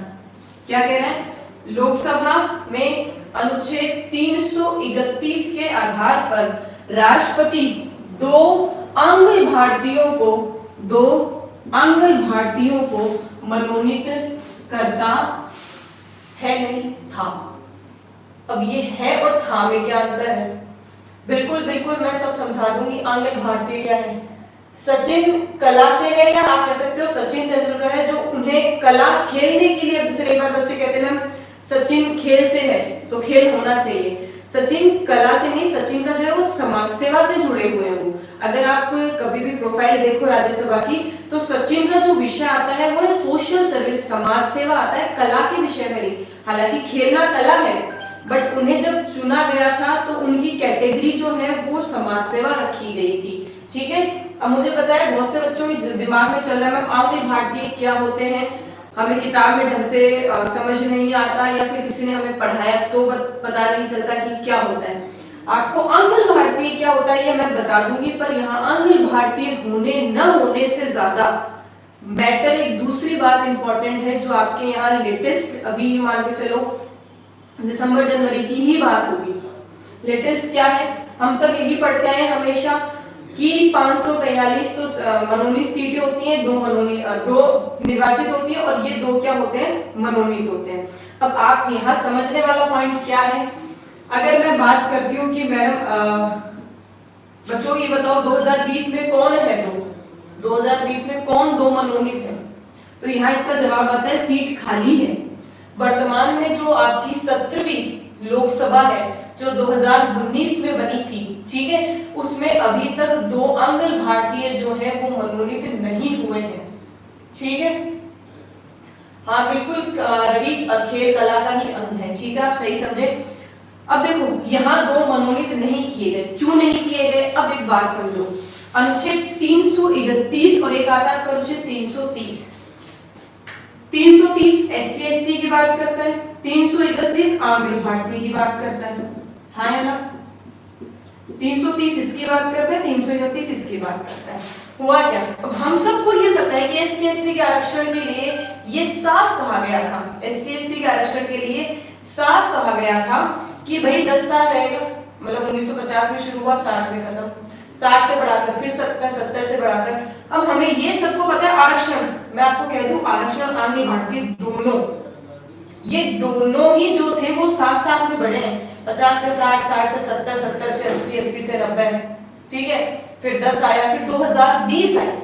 क्या कह रहा है? लोकसभा में अनुच्छेद 331 के आधार पर राष्ट्रपति 2 आंग्ल भारतीयों को मनोनीत करता है, नहीं था। अब ये है और था में क्या अंतर है? बिल्कुल मैं सब समझा दूंगी। आंग्ल भारतीय क्या है? सचिन कला से है, या आप कह सकते हो सचिन तेंदुलकर है, जो उन्हें कला खेलने के लिए, दूसरे बार बच्चे कहते हैं हम सचिन खेल से है तो खेल होना चाहिए। सचिन कला से नहीं, सचिन का जो है वो समाज सेवा से जुड़े हुए हैं वो। अगर आप कभी भी प्रोफाइल देखो राज्यसभा की तो सचिन का जो विषय आता है वो है सोशल सर्विस, समाज सेवा आता है, कला के विषय में नहीं। हालांकि खेलना कला है, बट उन्हें जब चुना गया था तो उनकी कैटेगरी जो है वो समाज सेवा रखी गई थी। ठीक है, अब मुझे पता है बहुत से बच्चों के दिमाग में चल रहा है मैम आंग्ल भारतीय क्या होते हैं, हमें किताब में ढंग से समझ नहीं आता या फिर किसी ने हमें पढ़ाया तो पता नहीं चलता कि क्या होता है। आपको आंग्ल भारतीय क्या होता है ये मैं बता दूंगी, पर यहाँ आंग्ल भारतीय होने न होने से ज्यादा मैटर एक दूसरी बात इंपॉर्टेंट है जो आपके यहाँ लेटेस्ट, अभी मान के चलो दिसंबर जनवरी की ही बात होगी। लेटेस्ट क्या है, हम सब यही पढ़ते हैं हमेशा कि 543 तो मनोनीत सीटें होती हैं, 2 निर्वाचित होती है और ये 2 क्या होते हैं? मनोनीत होते हैं। अब आप यहाँ समझने वाला पॉइंट क्या है, अगर मैं बात करती हूँ कि मैडम बच्चों ये बताओ 2020 में कौन है 2020 में कौन 2 मनोनीत है, तो यहाँ इसका जवाब आता है सीट खाली है। वर्तमान में जो आपकी 17वीं लोकसभा है जो 2019 में बनी थी, ठीक है, उसमें अभी तक 2 आंग्ल भारतीय जो है वो मनोनीत नहीं हुए हैं। ठीक है, हाँ बिल्कुल रवि खेल कला का ही अंग है। ठीक है, आप सही समझे। अब देखो यहाँ 2 मनोनीत नहीं किए गए, क्यों नहीं किए गए? अब एक बात समझो, अनुच्छेद 331 और एक आता है अनुच्छेद 330 SC ST की बात करता है, 331 आंग्ल भारतीय की बात करता है, हाँ या ना? 330 इसकी बात करता है, 331 इसकी बात करता है। हुआ क्या? अब हम सबको ये पता है कि SC ST के आरक्षण के लिए ये साफ कहा गया था, SC ST के आरक्षण के लिए साफ कहा गया था कि भाई 10 साल रहेगा, मतलब 1950 में शुरू हुआ, 60 में खत्म, 60 से बढ़ाकर फिर 70, 70 से बढ़ाकर, अब हमें ये सबको पता है आरक्षण, मैं आपको कह दूं आरक्षण और आंग्ल भारतीय दोनों, ये दोनों ही जो थे वो साथ में बढ़े हैं, 50 से 60, 60 से 70, 70 से 80, 80 से 90, ठीक है, फिर 10 आया, फिर 2020 आया।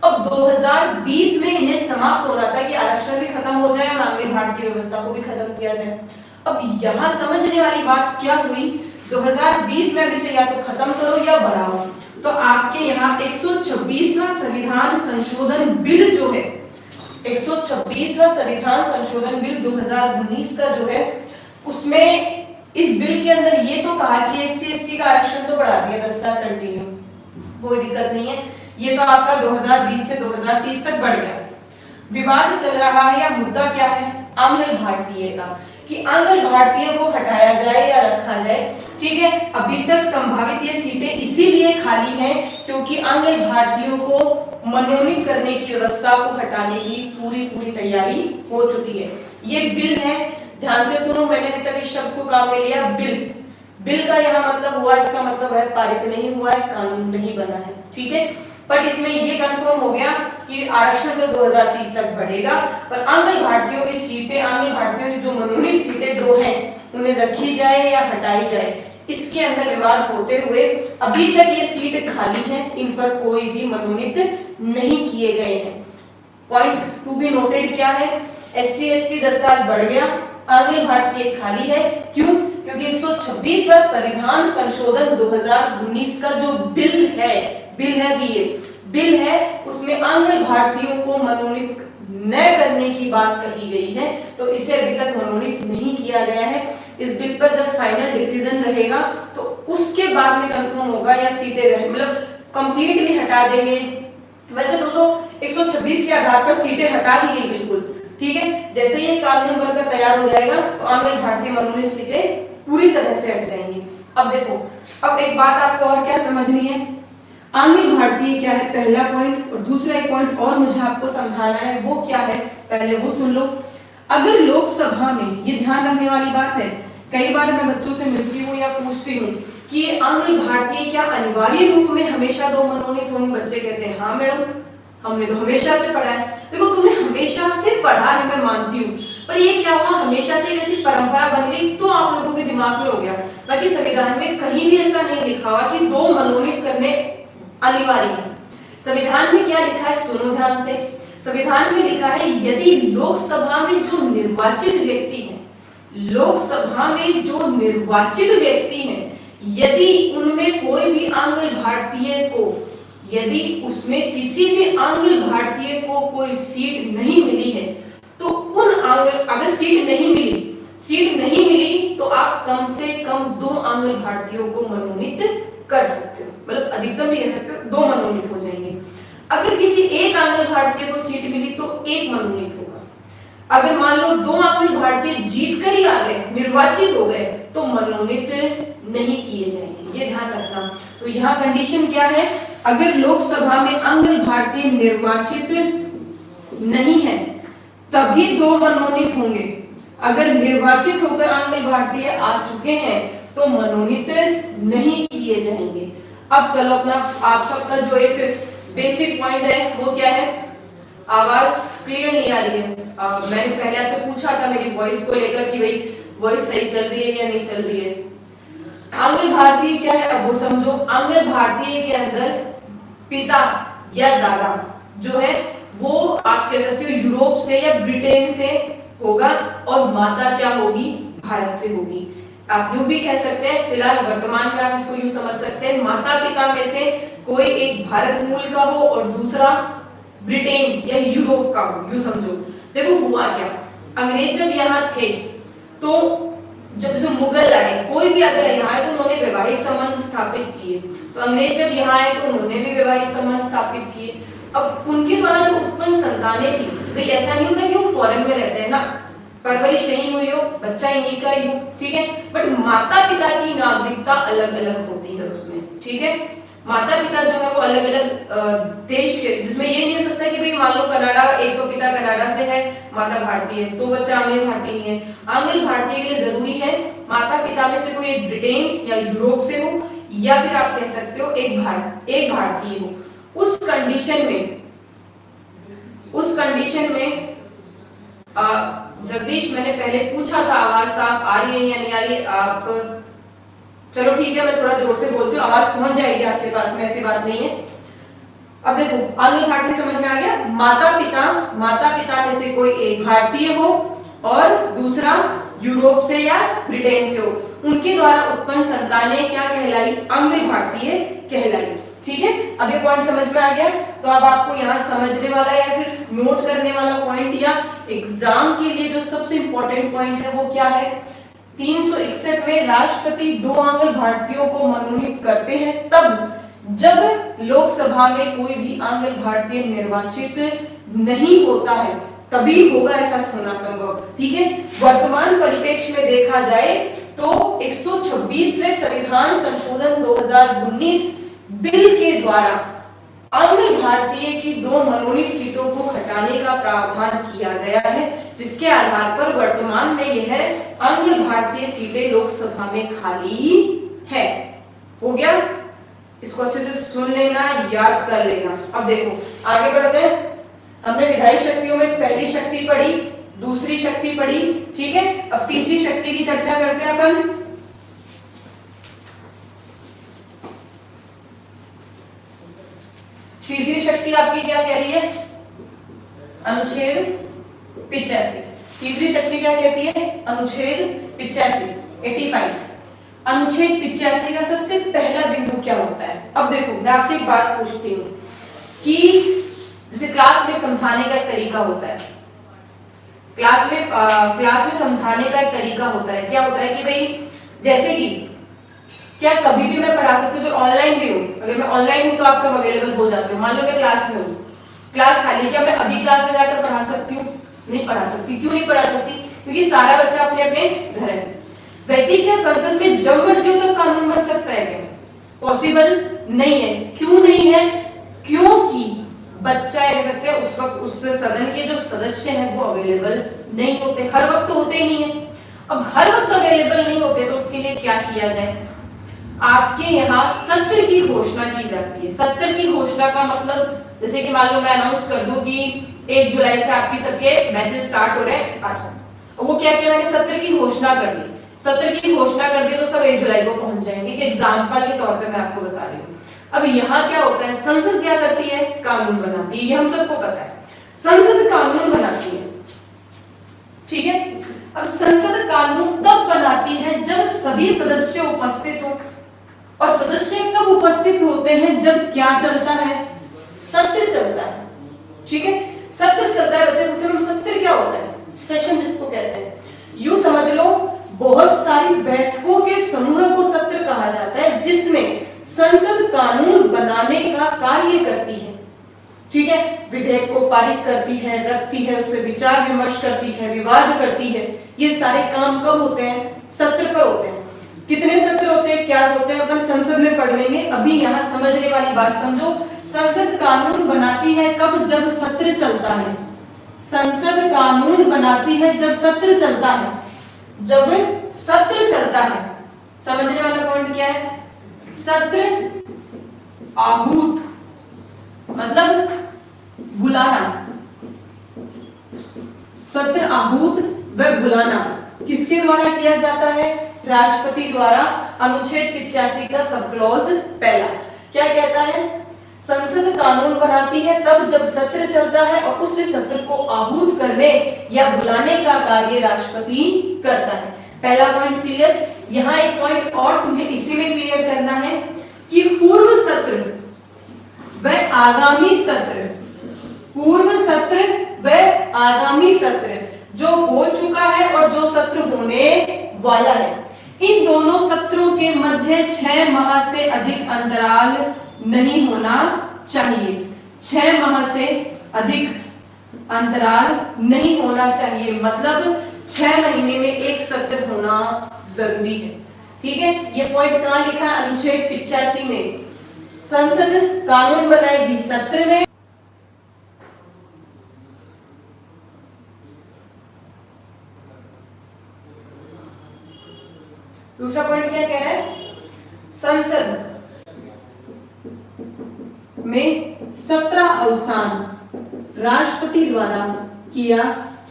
अब 2020 में इन्हें समाप्त होना था कि आरक्षण भी खत्म हो जाए और आंग्ल भारतीय व्यवस्था को भी खत्म किया जाए। अब यहाँ समझने वाली बात क्या हुई, 2020 में इसे या तो खत्म करो या बढ़ाओ, तो आपके यहाँ 126वां संविधान संशोधन बिल जो है, 126वां संविधान संशोधन बिल 2019 का जो है, उसमें इस बिल के अंदर ये तो कहा कि SC ST का आरक्षण तो बढ़ा दिया 10 साल कंटिन्यू, कोई दिक्कत नहीं है, ये तो आपका 2020 से 2030 तक बढ़ गया। विवाद चल रहा है या मुद्दा क्या है? आंग्ल भारतीय का, कि आंग्ल भारतीय को हटाया जाए या रखा जाए। ठीक है, अभी तक संभावित ये सीटें इसीलिए खाली हैं क्योंकि आंग्ल भारतीयों को मनोनीत करने की व्यवस्था को हटाने की पूरी तैयारी हो चुकी है। ये बिल है, ध्यान से सुनो, मैंने अभी तक इस शब्द को काम में लिया, बिल का यहाँ मतलब हुआ, इसका मतलब है पारित नहीं हुआ है, कानून नहीं बना है। ठीक है, बट इसमें ये कंफर्म हो गया कि आरक्षण तो 2030 तक बढ़ेगा, पर आंग्ल भारतीयों की सीटें, आंग्ल भारतीयों की जो मनोनीत सीटें 2 हैं, उन्हें रखी जाए या हटाई जाए, इसके अंदर विवाद होते हुए अभी तक ये सीट खाली है, इन पर कोई भी मनोनीत नहीं किए गए हैं। पॉइंट टू बी नोटेड क्या है? SC ST 10 साल बढ़ गया, आंग्ल भारतीय खाली है, क्यों? क्योंकि 126वां संविधान संशोधन 2019 का जो बिल है भी ये बिल है, उसमें आंग्ल भारतीयों को मनोनीत न करने की बात कही गई है, तो इसे अभी तक मनोनीत नहीं किया गया है। इस बिल पर जब फाइनल डिसीजन रहेगा तो उसके बाद में कंफर्म होगा या सीटें मतलब कंप्लीटली हटा देंगे। वैसे दोस्तों 126 के आधार पर सीटें हटा दी गई बिल्कुल, ठीक है। जैसे ये कानून बनकर तैयार हो जाएगा तो आंध्र भारतीय मनोनीत सीटें पूरी तरह से हट जाएंगी। अब देखो, अब एक बात आपको और क्या समझनी है, आंध्र भारतीय क्या है पहला पॉइंट, और दूसरा एक पॉइंट और मुझे आपको समझाना है, वो क्या है पहले वो सुन लो। अगर लोकसभा में, ये ध्यान रखने वाली बात है, कई बार मैं बच्चों से मिलती हूँ या पूछती हूँ कि आंध्र भारतीय क्या अनिवार्य रूप में हमेशा 2 मनोनीत होंगे? बच्चे कहते हैं हाँ मैडम, हमने तो हमेशा से पढ़ा है। देखो तुमने हमेशा से पढ़ा है, मैं मानती हूँ, पर ये क्या हुआ, हमेशा से ऐसी परंपरा बन गई तो आप लोगों के दिमाग में हो गया। बाकी संविधान में कहीं भी ऐसा नहीं लिखा हुआ कि 2 मनोनीत करने अनिवार्य है। संविधान में क्या लिखा है सुनो ध्यान से। संविधान में लिखा है यदि लोकसभा में जो निर्वाचित व्यक्ति हैं, लोकसभा में जो निर्वाचित व्यक्ति हैं, यदि उनमें कोई भी आंग्ल भारतीय को, यदि उसमें किसी भी आंग्ल भारतीय को कोई सीट नहीं मिली है, तो उन आंग्ल, अगर सीट नहीं मिली तो आप कम से कम 2 आंग्ल भारतीयों को मनोनीत कर सकते हो, मतलब अधिकतम भी कह सकते हो 2 मनोनीत हो जाएंगे। अगर किसी एक आंग्ल भारतीय को सीट मिली तो 1 मनोनीत होगा। अगर मान लो 2 आंग्ल भारतीय जीत कर ही आ गए, निर्वाचित हो गए, तो मनोनीत नहीं किए जाएंगे, ये ध्यान रखना। तो यहाँ कंडीशन क्या है, अगर लोकसभा में आंग्ल भारतीय निर्वाचित नहीं है तभी 2 मनोनीत होंगे। अगर निर्वाचित होकर आंग्ल भारतीय आ चुके हैं तो मनोनीत नहीं किए जाएंगे। अब चलो अपना आप सबका जो एक बेसिक पॉइंट है वो क्या है, आवाज क्लियर नहीं आ रही है। मैंने पहले आपसे पूछा था मेरी वॉइस को लेकर कि भाई वॉइस सही चल रही है या नहीं चल रही है। आंग्ल भारतीय क्या है अब वो समझो। आंग्ल भारतीय के अंदर पिता या दादा जो है वो आप कह सकते हो यूरोप से या ब्रिटेन से होगा, और माता क्या होगी, भारत से होगी। आप यूं भी कह सकते हैं, फिलहाल वर्तमान में आप इसको यूं समझ सकते हैं, माता पिता में से कोई एक भारत मूल का हो और दूसरा ब्रिटेन या यूरोप का हो, यूं समझो। देखो हुआ क्या, अंग्रेज जब यहाँ थे तो जब जो मुगल आए, कोई भी अगर यहाँ आए तो उन्होंने वैवाहिक संबंध स्थापित किए। तो अंग्रेज जब यहाँ आए तो उन्होंने भी वैवाहिक संबंध स्थापित किए। अब उनके द्वारा जो उत्पन्न संतानें थी, भाई ऐसा नहीं होता कि वो फॉरेन में रहते हैं ना, परवरिश यहीं हुई हो, बच्चा यहीं का ही हो, ठीक है, बट माता पिता की नागरिकता अलग अलग होती है उसमें, ठीक है। माता पिता जो है वो अलग अलग देश के, जिसमें ये नहीं हो सकता कि भाई मान लो कनाडा, एक तो पिता कनाडा से है, माता भारतीय है, तो बच्चा आंग्ल भारतीय नहीं है। आंग्ल भारतीय के लिए जरूरी है माता पिता में से कोई एक ब्रिटेन या यूरोप से हो, या फिर आप कह सकते हो एक भारतीय हो। उस कंडीशन में जगदीश मैंने पहले पूछा था आवाज साफ आ रही है या नहीं आ रही है, आप चलो ठीक है मैं थोड़ा जोर से बोलती हूँ, आवाज पहुंच जाएगी आपके पास में, ऐसी बात नहीं है। अब देखो आंग्ल भारतीय समझ में आ गया, माता पिता में से कोई एक भारतीय हो और दूसरा यूरोप से या ब्रिटेन से हो, उनके द्वारा उत्पन्न संतानें क्या कहलाई, आंग्ल भारतीय कहलाई, ठीक है। अब ये पॉइंट समझ में आ गया, तो अब आपको यहाँ समझने वाला या फिर नोट करने वाला पॉइंट या एग्जाम के लिए जो सबसे इंपॉर्टेंट पॉइंट है वो क्या है, 361 में राष्ट्रपति 2 आंग्ल भारतीयों को मनोनीत करते हैं तब जब लोकसभा में कोई भी आंग्ल भारतीय निर्वाचित नहीं होता है, तभी होगा ऐसा होना संभव, ठीक है। वर्तमान परिप्रेक्ष्य में देखा जाए तो 126वें संविधान संशोधन 2019 बिल के द्वारा आंग्ल भारतीय की 2 मनोनीत सीटों को हटाने का प्रावधान किया गया है, जिसके आधार पर वर्तमान में यह आंग्ल भारतीय सीटें लोकसभा में खाली है। हो गया, इसको अच्छे से सुन लेना, याद कर लेना। अब देखो आगे बढ़ते हैं। हमने विधायी शक्तियों में पहली शक्ति पढ़ी, दूसरी शक्ति पढ़ी, ठीक है। अब तीसरी शक्ति की चर्चा करते हैं अपन। तीसरी शक्ति आपकी क्या कह रही है, अनुच्छेद 85। तीसरी शक्ति क्या कहती है, अनुच्छेद 85, 85। अनुच्छेद 85 का सबसे पहला बिंदु क्या होता है। अब देखो मैं आपसे एक बात पूछती हूँ कि जैसे क्लास में समझाने का एक तरीका होता है, क्लास में समझाने का एक तरीका होता है। क्या होता है कि भाई जैसे कि क्या कभी भी मैं पढ़ा सकती हूँ, ऑनलाइन भी हूँ, अगर मैं ऑनलाइन हूँ तो आप सब अवेलेबल हो जाते हो। मान लो मैं क्लास में हूँ, क्लास खाली, क्या मैं अभी क्लास में जाकर पढ़ा सकती हूँ? नहीं पढ़ा सकती। क्यों नहीं पढ़ा सकती? क्योंकि सारा बच्चा अपने अपने घर है। वैसे ही क्या संसद में जब मर्जी तक कानून बन सकता है क्या? पॉसिबल नहीं है। क्यों नहीं है? क्योंकि बच्चा कह सकते हैं उस वक्त उस सदन के जो सदस्य हैं वो अवेलेबल नहीं होते, हर वक्त होते ही नहीं है। अब हर वक्त अवेलेबल नहीं होते तो उसके लिए क्या किया जाए? आपके यहाँ सत्र की घोषणा की जाती है। सत्र की घोषणा का मतलब जैसे कि मान लो मैं अनाउंस कर दूं कि 1 जुलाई से आपकी सबके बैचेस स्टार्ट हो रहे हैं, आ जाओ। वो क्या किया मैंने? सत्र की घोषणा कर दी। सत्र की घोषणा कर दी तो सब 1 जुलाई को पहुंच जाएंगे। कि एग्जाम्पल के तौर पे मैं आपको बता रही हूँ। अब यहाँ क्या होता है, संसद क्या करती है? कानून बनाती है। ये हम सबको पता है, संसद कानून बनाती है, ठीक है। अब संसद कानून तब बनाती है जब सभी सदस्य उपस्थित हो, और सदस्य कब उपस्थित होते हैं? जब क्या चलता है? सत्र चलता है, ठीक है। सत्र चलता है बच्चे, उसमें सत्र क्या होता है? सेशन जिसको कहते हैं। यूं समझ लो बहुत सारी बैठकों के समूह को सत्र कहा जाता है, जिसमें संसद कानून बनाने का कार्य करती है, ठीक है। विधेयक को पारित करती है, रखती है, उस पर विचार विमर्श करती है, विवाद करती है। ये सारे काम कब होते हैं? सत्र पर होते हैं। कितने सत्र होते हैं, क्या होते हैं, अपन संसद में पढ़ लेंगे। अभी यहाँ समझने वाली बात समझो, संसद कानून बनाती है कब? जब सत्र चलता है। संसद कानून बनाती है जब सत्र चलता है। जब सत्र चलता है, समझने वाला पॉइंट क्या है? सत्र आहूत मतलब बुलाना, सत्र आहूत व बुलाना किसके द्वारा किया जाता है? राष्ट्रपति द्वारा। अनुच्छेद 85 का सब क्लॉज पहला क्या कहता है? संसद कानून बनाती है तब जब सत्र चलता है, और उस सत्र को आहूत करने या बुलाने का कार्य राष्ट्रपति करता है। पहला पॉइंट क्लियर। यहाँ एक पॉइंट और तुम्हें इसी में क्लियर करना है कि पूर्व सत्र व आगामी सत्र, पूर्व सत्र व आगामी सत्र जो हो चुका है और जो सत्र होने वाला है, इन दोनों सत्रों के मध्य 6 माह से अधिक अंतराल नहीं होना चाहिए। 6 माह से अधिक अंतराल नहीं होना चाहिए, मतलब 6 महीने में एक सत्र होना जरूरी है, ठीक है। ये पॉइंट कहां लिखा है? अनुच्छेद 85 में। संसद कानून बनाएगी सत्र में। दूसरा पॉइंट क्या कह रहा है? संसद में 17 अवसान राष्ट्रपति द्वारा किया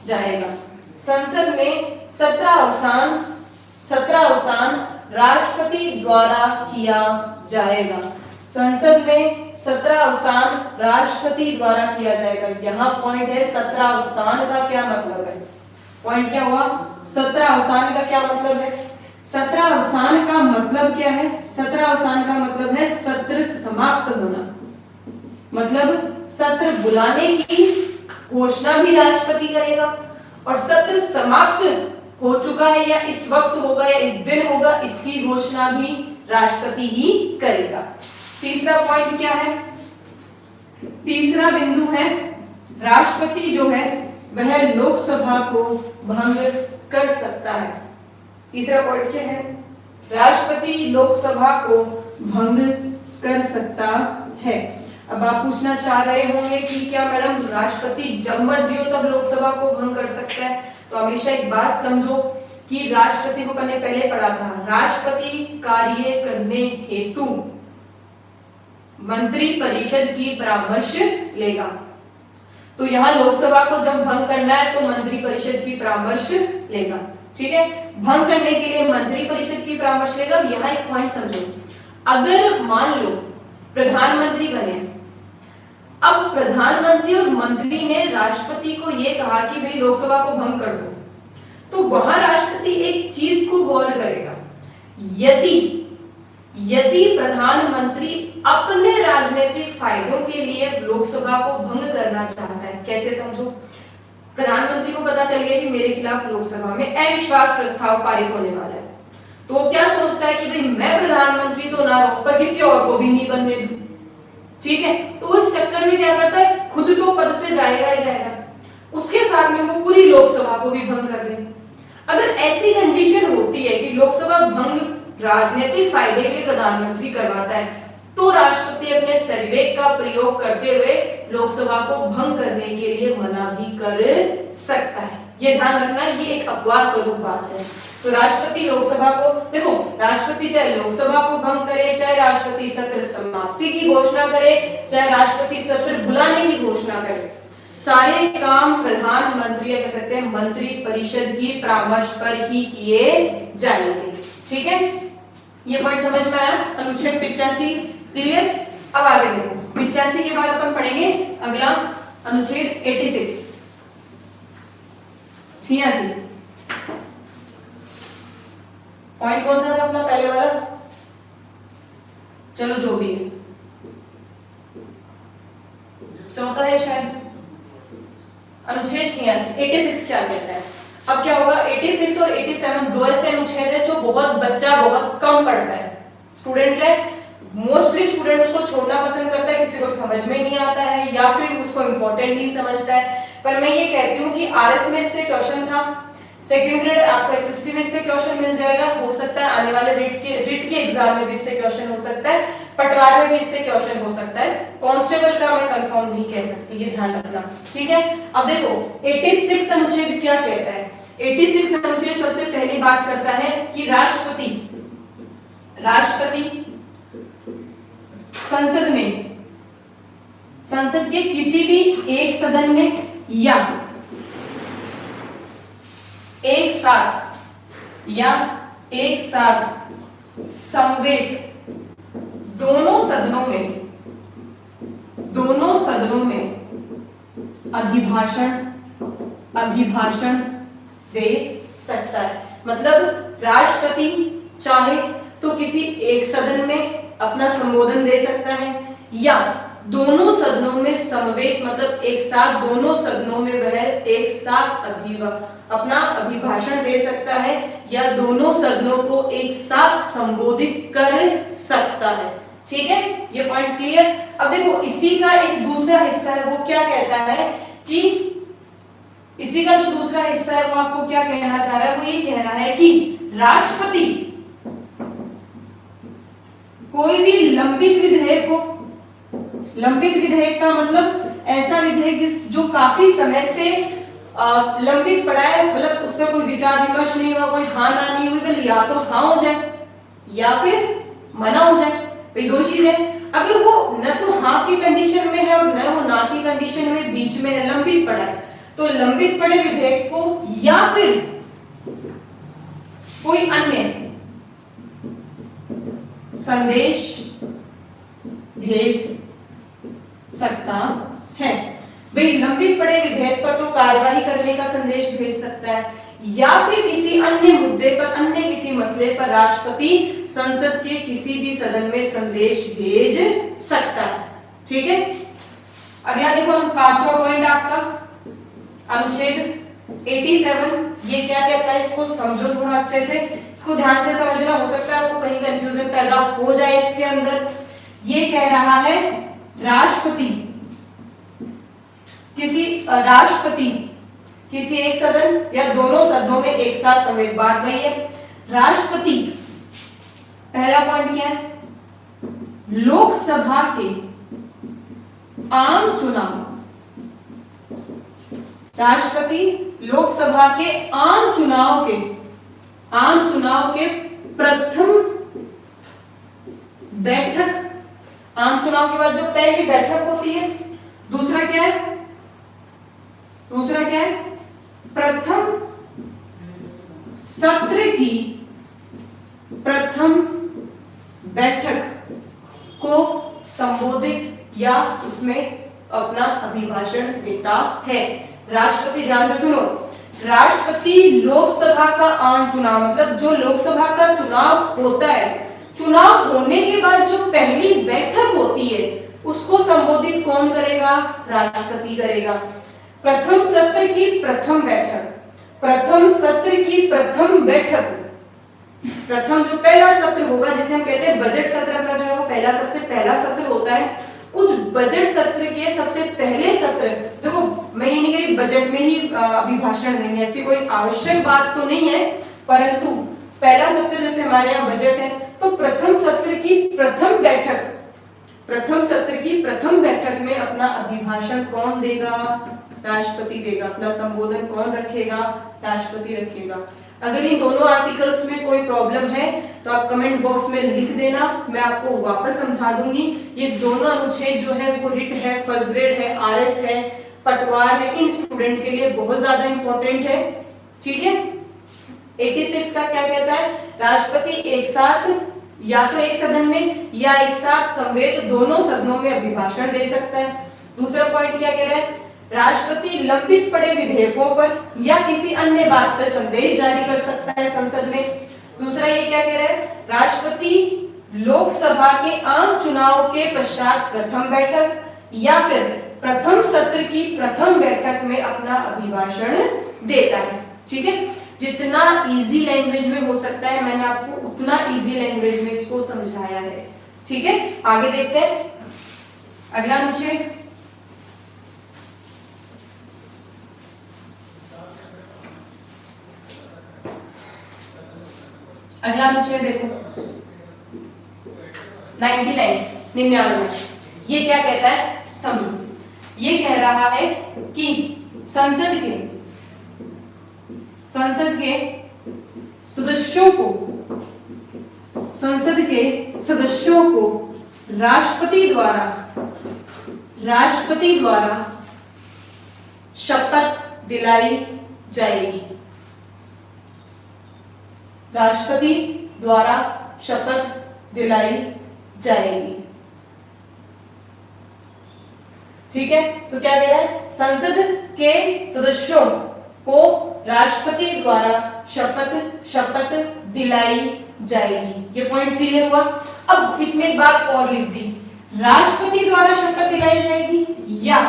जाएगा। संसद में 17 अवसान राष्ट्रपति द्वारा किया जाएगा। संसद में 17 अवसान राष्ट्रपति द्वारा किया जाएगा। यहाँ पॉइंट है 17 अवसान का क्या मतलब है? पॉइंट क्या हुआ? 17 अवसान का क्या मतलब है? 17 अवसान का मतलब क्या है? 17 अवसान का मतलब है सत्र समाप्त होना, मतलब सत्र बुलाने की घोषणा भी राष्ट्रपति करेगा, और सत्र समाप्त हो चुका है या इस वक्त होगा या इस दिन होगा, इसकी घोषणा भी राष्ट्रपति ही करेगा। तीसरा पॉइंट क्या है? तीसरा बिंदु है राष्ट्रपति जो है वह लोकसभा को भंग कर सकता है। तीसरा पॉइंट क्या है? राष्ट्रपति लोकसभा को भंग कर सकता है। अब आप पूछना चाह रहे होंगे कि क्या मैडम राष्ट्रपति जब मर्जी हो तब लोकसभा को भंग कर सकता है? तो हमेशा एक बात समझो कि राष्ट्रपति को पहले पढ़ा था, राष्ट्रपति कार्य करने हेतु मंत्री परिषद की परामर्श लेगा। तो यहाँ लोकसभा को जब भंग करना है तो मंत्री परिषद की परामर्श लेगा, ठीक है। भंग करने के लिए मंत्री परिषद की परामर्श लेगा। यहाँ एक पॉइंट समझो, अगर मान लो प्रधानमंत्री बने, अब प्रधानमंत्री और मंत्री ने राष्ट्रपति को यह कहा कि भाई लोकसभा को भंग कर दो, तो वहां राष्ट्रपति एक चीज को गौर करेगा, यदि प्रधानमंत्री अपने राजनीतिक फायदों के लिए लोकसभा को भंग करना चाहता है, कैसे समझो? प्रधानमंत्री को पता चल गया कि मेरे खिलाफ लोकसभा में अविश्वास प्रस्ताव पारित होने वाला है, तो वो क्या सोचता है कि भाई मैं प्रधानमंत्री तो ना रहूं पर किसी और को भी नहीं बनने दूं, ठीक है? तो वो इस चक्कर में क्या करता है, खुद तो पद से जाएगा ही जाएगा, उसके साथ में वो पूरी लोकसभा को भी भंग कर दे। अगर ऐसी कंडीशन होती है कि लोकसभा भंग राजनीतिक फायदे के लिए प्रधानमंत्री करवाता है, तो राष्ट्रपति अपने सर्विवेक का प्रयोग करते हुए लोकसभा को भंग करने के लिए मना भी कर सकता है। ये ध्यान रखना, ये एक अपवाद स्वरूप बात है। तो राष्ट्रपति लोकसभा को, देखो राष्ट्रपति चाहे लोकसभा को भंग करे, चाहे राष्ट्रपति सत्र समाप्ति की घोषणा करे, चाहे राष्ट्रपति सत्र बुलाने की घोषणा करे, सारे काम प्रधानमंत्री या कह सकते हैं मंत्री परिषद की परामर्श पर ही किए जाएंगे। ठीक है, ये पॉइंट समझ में आया? अनुच्छेद 85 क्लियर। अब आगे देखो, 85 के बाद अपन पढ़ेंगे अगला अनुच्छेद 86 86। पॉइंट कौन सा था अपना पहले वाला? चलो जो भी है, चौथा है शायद, अनुच्छेद 86 क्या कहता है? अब क्या होगा, 86 और 87 दो ऐसे अनुच्छेद है जो बच्चा बहुत कम पढ़ता है। स्टूडेंट क्या है, मोस्टली स्टूडेंट उसको छोड़ना पसंद करता है, किसी को समझ में नहीं आता है या फिर उसको इंपॉर्टेंट नहीं समझता है। पर मैं ये कहती हूँ कि आरएस में इससे क्वेश्चन था, सेकंड ग्रेड आपको एसएसटी में इससे क्वेश्चन मिल जाएगा, हो सकता है आने वाले रिट के एग्जाम में भी इससे क्वेश्चन हो सकता है, पटवार में भी इससे क्वेश्चन हो सकता है, कांस्टेबल का मैं कंफर्म नहीं कह सकती, ये ध्यान रखना। ठीक है, अब देखो 86 अनुच्छेद क्या कहता है? 86 अनुच्छेद सबसे पहली बात करता है कि राष्ट्रपति संसद के किसी भी एक सदन में या एक साथ समवेत दोनों सदनों में अभिभाषण दे सकता है। मतलब राष्ट्रपति चाहे तो किसी एक सदन में अपना संबोधन दे सकता है, या दोनों सदनों में समवेत मतलब एक साथ दोनों सदनों में वह एक साथ अपना अभिभाषण दे सकता है, या दोनों सदनों को एक साथ संबोधित कर सकता है। ठीक है, ये पॉइंट क्लियर। अब देखो इसी का एक दूसरा हिस्सा है, वो क्या कहता है कि इसी का जो दूसरा हिस्सा है वो आपको क्या कहना चाह रहा है? वो ये कह रहा है कि राष्ट्रपति कोई भी लंबित विधेयक हो, लंबित विधेयक का मतलब ऐसा विधेयक जो काफी समय से लंबित पड़ा है, मतलब उस पर कोई विचार विमर्श नहीं हुआ, कोई हाँ ना नहीं हुई, बल्कि या तो हाँ हो जाए या फिर मना हो जाए, ये दो चीज है। अगर वो न तो हाँ की कंडीशन में है और न वो ना की कंडीशन में बीच में है, लंबित पड़ा है, तो लंबित पड़े विधेयक को या फिर कोई अन्य संदेश भेज सकता है। भाई लंबित पड़े विधेयक पर तो कार्यवाही करने का संदेश भेज सकता है, या फिर किसी अन्य मुद्दे पर, अन्य किसी मसले पर राष्ट्रपति संसद के किसी भी सदन में संदेश भेज सकता है। ठीक है, अगला देखो पांचवा पॉइंट आपका अनुच्छेद 87 ये क्या कहता है? इसको समझो थोड़ा अच्छे से, इसको ध्यान से समझना, हो सकता है आपको कहीं कंफ्यूजन पैदा हो जाए इसके अंदर। ये कह रहा है राष्ट्रपति किसी एक सदन या दोनों सदनों में एक साथ संवेद, बात वही है। राष्ट्रपति पहला पॉइंट क्या है? लोकसभा के आम चुनाव, राष्ट्रपति लोकसभा के आम चुनाव के प्रथम बैठक, आम चुनाव के बाद जो पहली बैठक होती है, दूसरा क्या है? प्रथम सत्र की प्रथम बैठक को संबोधित या उसमें अपना अभिभाषण देता है। राष्ट्रपति, ध्यान से सुनो, राष्ट्रपति लोकसभा का आम चुनाव मतलब जो लोकसभा का चुनाव होता है, चुनाव होने के बाद जो पहली बैठक होती है उसको संबोधित कौन करेगा? राष्ट्रपति करेगा। प्रथम सत्र की प्रथम बैठक, प्रथम सत्र की प्रथम बैठक, प्रथम जो पहला सत्र होगा जिसे हम कहते हैं बजट सत्र, अपना जो है वो पहला सबसे पहला सत्र होता है, उस बजट सत्र के सबसे पहले सत्र, देखो मैं ये नहीं कह रही बजट में ही अभिभाषण देंगे, ऐसी कोई आवश्यक बात तो नहीं है, परंतु पहला सत्र जैसे हमारे यहाँ बजट है तो प्रथम सत्र की प्रथम बैठक, प्रथम सत्र की प्रथम बैठक में अपना अभिभाषण कौन देगा? राष्ट्रपति देगा। अपना संबोधन कौन रखेगा? राष्ट्रपति रखेगा। अगर इन दोनों आर्टिकल्स में कोई प्रॉब्लम है तो आप कमेंट बॉक्स में लिख देना, मैं आपको वापस समझा दूंगी। ये दोनों अनुच्छेद जो है वो रिट है, फर्स्ट ग्रेड है, आरएस है, पटवार है, इन स्टूडेंट के लिए बहुत ज्यादा इंपॉर्टेंट है, ठीक है। 86 का क्या कहता है? राष्ट्रपति एक साथ या तो एक सदन में या एक साथ समवेत दोनों सदनों में अभिभाषण दे सकता है। दूसरा पॉइंट क्या कह रहा है? राष्ट्रपति लंबित पड़े विधेयकों पर या किसी अन्य बात पर संदेश जारी कर सकता है संसद में। दूसरा ये क्या कह रहा है? राष्ट्रपति लोकसभा के आम चुनाव के पश्चात प्रथम बैठक या फिर प्रथम सत्र की प्रथम बैठक में अपना अभिभाषण देता है, ठीक है। जितना इजी लैंग्वेज में हो सकता है मैंने आपको उतना इजी लैंग्वेज में इसको समझाया है, ठीक है। आगे देखते हैं अगला अनुच्छेद। अगला अनुच्छेद देखो 99 ये क्या कहता है? समझो, ये कह रहा है कि संसद के सदस्यों को राष्ट्रपति द्वारा शपथ दिलाई जाएगी। राष्ट्रपति द्वारा शपथ दिलाई जाएगी, ठीक है। तो क्या कह रहा है? संसद के सदस्यों को राष्ट्रपति द्वारा शपथ दिलाई जाएगी। ये पॉइंट क्लियर हुआ। अब इसमें एक बात और लिख दी, राष्ट्रपति द्वारा शपथ दिलाई जाएगी या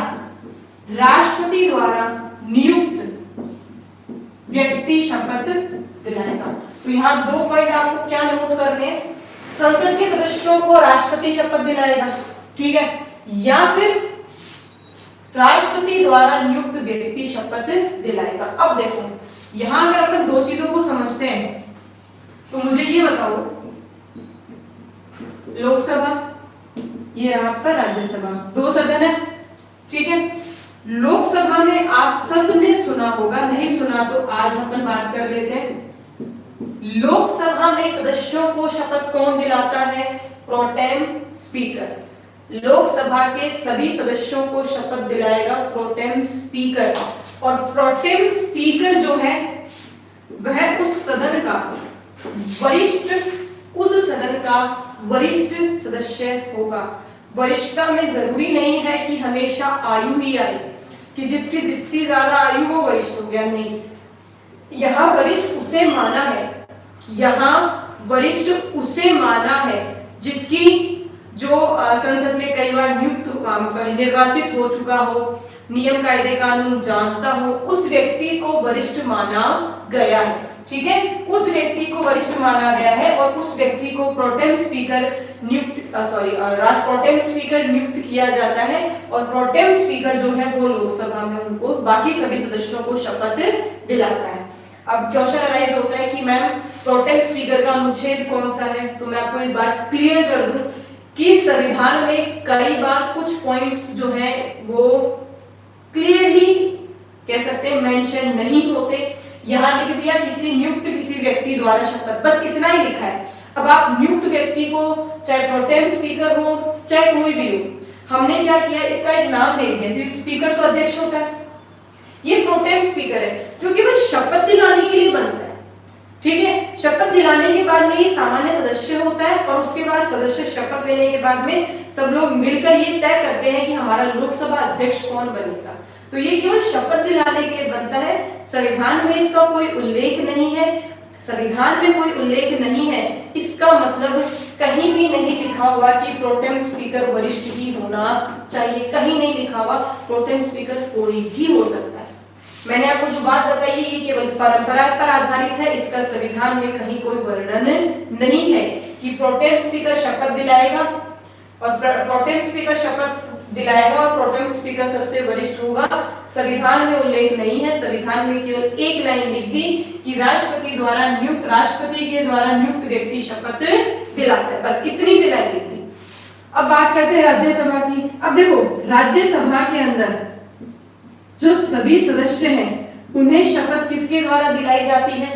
राष्ट्रपति द्वारा नियुक्त व्यक्ति शपथ दिलाएगा। तो यहाँ दो पॉइंट आपको क्या नोट करने हैं? संसद के सदस्यों को राष्ट्रपति शपथ दिलाएगा, ठीक है, या फिर राष्ट्रपति द्वारा नियुक्त व्यक्ति शपथ दिलाएगा। अब देखो यहां अगर अपन दो चीजों को समझते हैं तो मुझे ये बताओ, लोकसभा ये रहा आपका, राज्यसभा, दो सदन है, ठीक है। लोकसभा में आप सब ने सुना होगा, नहीं सुना तो आज अपन बात कर लेते हैं। लोकसभा में सदस्यों को शपथ कौन दिलाता है? Pro tem speaker. लोकसभा के सभी सदस्यों को शपथ दिलाएगा प्रोटेम स्पीकर, और प्रोटेम स्पीकर जो है वह उस सदन का वरिष्ठ सदस्य होगा। वरिष्ठता में जरूरी नहीं है कि हमेशा आयु ही आए, कि जिसकी जितनी ज्यादा आयु वो वरिष्ठ हो गया, नहीं। यहाँ वरिष्ठ उसे माना है जिसकी जो संसद में कई बार निर्वाचित हो चुका हो, नियम कायदे कानून जानता हो, उस व्यक्ति को वरिष्ठ माना गया है, ठीक है। उस व्यक्ति को वरिष्ठ माना गया है और उस व्यक्ति को प्रोटेम स्पीकर नियुक्त किया जाता है, और प्रोटेम स्पीकर जो है वो लोकसभा में उनको बाकी सभी सदस्यों को शपथ दिलाता है। अब क्वेश्चन अराइज होता है कि मैम प्रोटेम स्पीकर का अनुच्छेद कौन सा है? तो मैं आपको एक बात क्लियर कर दूं कि संविधान में कई बार कुछ पॉइंट्स जो हैं वो क्लियरली कह सकते हैं मेंशन नहीं होते। यहाँ लिख दिया किसी व्यक्ति द्वारा शपथ, बस इतना ही लिखा है। अब आप नियुक्त व्यक्ति को, चाहे प्रोटेम स्पीकर हो चाहे कोई भी हो, हमने क्या किया, इसका एक नाम दे दिया कि स्पीकर तो अध्यक्ष होता है, ये प्रोटेम स्पीकर है जो केवल शपथ दिलाने के लिए बनता है, ठीक है। शपथ दिलाने के बाद में ये सामान्य सदस्य होता है और उसके बाद सदस्य शपथ लेने के बाद में सब लोग मिलकर ये तय करते हैं कि हमारा लोकसभा अध्यक्ष कौन बनेगा। तो ये केवल शपथ दिलाने के लिए बनता है। संविधान में इसका कोई उल्लेख नहीं है, संविधान में कोई उल्लेख नहीं है, इसका मतलब कहीं भी नहीं लिखा हुआ कि प्रोटेम स्पीकर वरिष्ठ ही होना चाहिए, कहीं नहीं लिखा हुआ। प्रोटेम स्पीकर कोई भी हो सकता है। मैंने आपको जो बात बताई ये केवल परंपरा पर आधारित है, इसका संविधान में कहीं कोई वर्णन नहीं है कि प्रोटेम स्पीकर शपथ दिलाएगा और प्रोटेम स्पीकर शपथ दिलाएगा और प्रोटेम स्पीकर सबसे वरिष्ठ होगा। संविधान में उल्लेख नहीं है। संविधान में केवल एक लाइन लिख दी कि राष्ट्रपति के द्वारा नियुक्त व्यक्ति शपथ दिलाता है, बस इतनी सी लाइन लिख दी। अब बात करते हैं राज्यसभा की। अब देखो, राज्यसभा के अंदर जो सभी सदस्य हैं उन्हें शपथ किसके द्वारा दिलाई जाती है?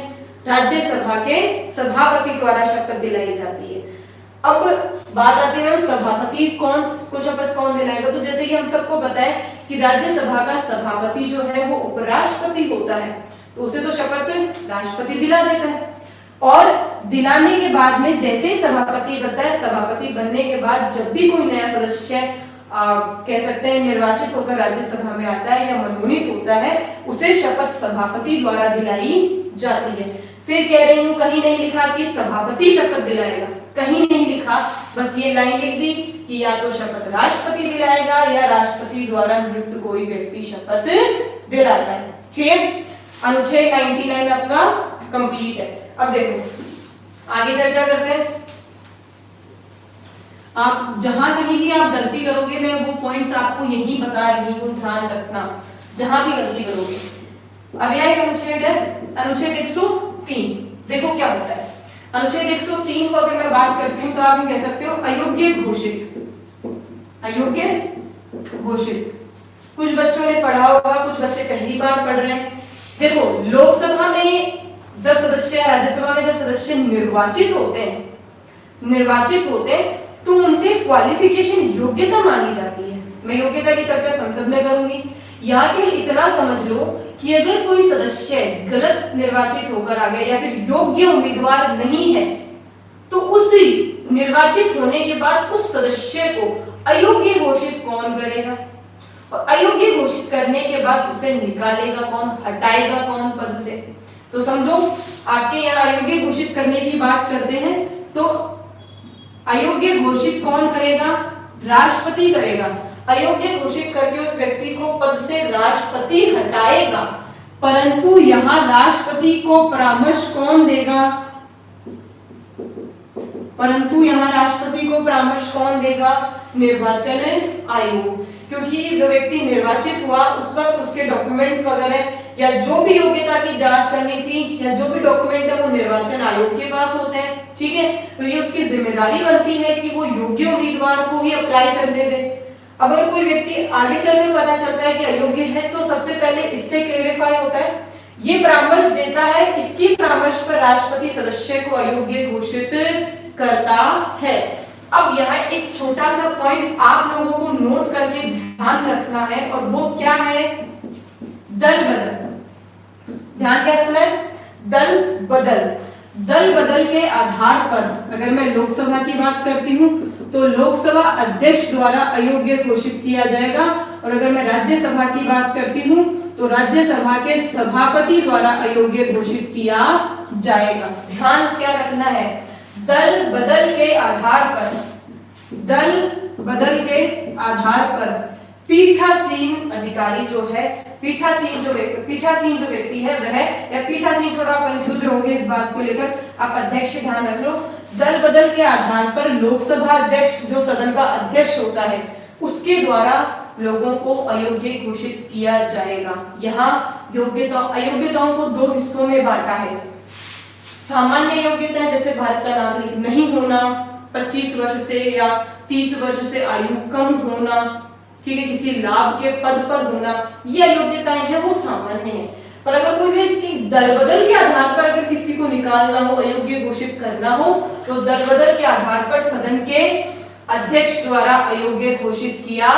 राज्यसभा के सभापति द्वारा शपथ दिलाई जाती है। अब बात आती है सभापति कौन, इसको शपथ कौन दिलाएगा? तो जैसे कि हम सबको पता है कि राज्यसभा का सभापति जो है वो उपराष्ट्रपति होता है, तो उसे तो शपथ राष्ट्रपति दिला देता है। और दिलाने के बाद में जैसे ही सभापति बनता है, सभापति बनने के बाद जब भी कोई नया सदस्य कह सकते हैं निर्वाचित होकर राज्यसभा में आता है या मनोनीत होता है, उसे शपथ सभापति द्वारा दिलाई जाती है। फिर कह रही हूं, कहीं नहीं लिखा कि सभापति शपथ दिलाएगा, कहीं नहीं लिखा, बस ये लाइन लिख दी कि या तो शपथ राष्ट्रपति दिलाएगा या राष्ट्रपति द्वारा नियुक्त कोई व्यक्ति शपथ दिलाता है। ठीक है, अनुच्छेद 99 आपका कंप्लीट है। अब देखो आगे चर्चा करते हैं। आप जहां कहीं भी आप गलती करोगे, मैं वो पॉइंट्स आपको यही बता रही हूं, ध्यान रखना जहां भी गलती करोगे। अगला एक अनुच्छेद है अनुच्छेद 103। देखो क्या होता है अनुच्छेद 103 को अगर मैं बात करती हूँ तो आप ये कह सकते हो अयोग्य घोषित। अयोग्य घोषित कुछ बच्चों ने पढ़ा होगा, कुछ बच्चे पहली बार पढ़ रहे हैं। देखो, लोकसभा में जब सदस्य, राज्यसभा में जब सदस्य निर्वाचित होते हैं तो उनसे क्वालिफिकेशन योग्यता मांगी जाती है। मैं योग्यता की चर्चा संसद में करूंगी। यहाँ केवल इतना समझ लो कि अगर कोई सदस्य गलत निर्वाचित होकर आ गया या फिर योग्य उम्मीदवार नहीं है, तो उस निर्वाचित होने के बाद उस सदस्य को अयोग्य घोषित कौन करेगा? और अयोग्य घोषित करने के बाद उसे निकालेगा कौन, हटाएगा कौन पद से? तो समझो, आपके यहाँ अयोग्य घोषित करने की बात करते हैं तो अयोग्य घोषित कौन करेगा? राष्ट्रपति करेगा। अयोग्य घोषित करके उस व्यक्ति को पद से राष्ट्रपति हटाएगा, परंतु यहाँ राष्ट्रपति को परामर्श कौन देगा? निर्वाचन आयोग। क्योंकि जो व्यक्ति निर्वाचित हुआ उस वक्त उसके डॉक्यूमेंट्स वगैरह या जो भी योग्यता की जांच करनी थी या जो भी डॉक्यूमेंट है वो निर्वाचन आयोग के पास होते हैं। ठीक है, तो ये उसकी जिम्मेदारी बनती है कि वो योग्य उम्मीदवार को ही अप्लाई करने दे। अब अगर कोई व्यक्ति आगे चलकर पता चलता है कि अयोग्य है तो सबसे पहले इससे क्लेरिफाई होता है, ये परामर्श देता है, इसकी परामर्श पर राष्ट्रपति सदस्य को अयोग्य घोषित करता है। अब यहाँ एक छोटा सा पॉइंट आप लोगों को नोट करके ध्यान रखना है और वो क्या है? दल बदल। ध्यान क्या रखना है? दल बदल के आधार पर अगर मैं लोकसभा की बात करती हूँ तो लोकसभा अध्यक्ष द्वारा अयोग्य घोषित किया जाएगा, और अगर मैं राज्यसभा की बात करती हूँ तो राज्यसभा के सभापति द्वारा अयोग्य घोषित किया जाएगा। ध्यान क्या रखना है? दल बदल के आधार पर पीठासीन अधिकारी जो है, पीठासीन जो व्यक्ति है वह, या पीठासीन, थोड़ा कंफ्यूज रहोगे इस बात को लेकर, आप अध्यक्ष ध्यान रख लो। दल बदल के आधार पर लोकसभा अध्यक्ष जो सदन का अध्यक्ष होता है उसके द्वारा लोगों को अयोग्य घोषित किया जाएगा। यहाँ अयोग्यताओं को दो हिस्सों में बांटा है। सामान्य योग्यता जैसे भारत का नागरिक नहीं होना, 25 वर्ष से या 30 वर्ष से आयु कम होना, ठीक है, किसी लाभ के पद पर होना, ये अयोग्यताएं हैं, वो सामान्य है। पर अगर कोई व्यक्ति दल बदल के आधार पर अगर किसी को निकालना हो, अयोग्य घोषित करना हो, तो दल बदल के आधार पर सदन के अध्यक्ष द्वारा अयोग्य घोषित किया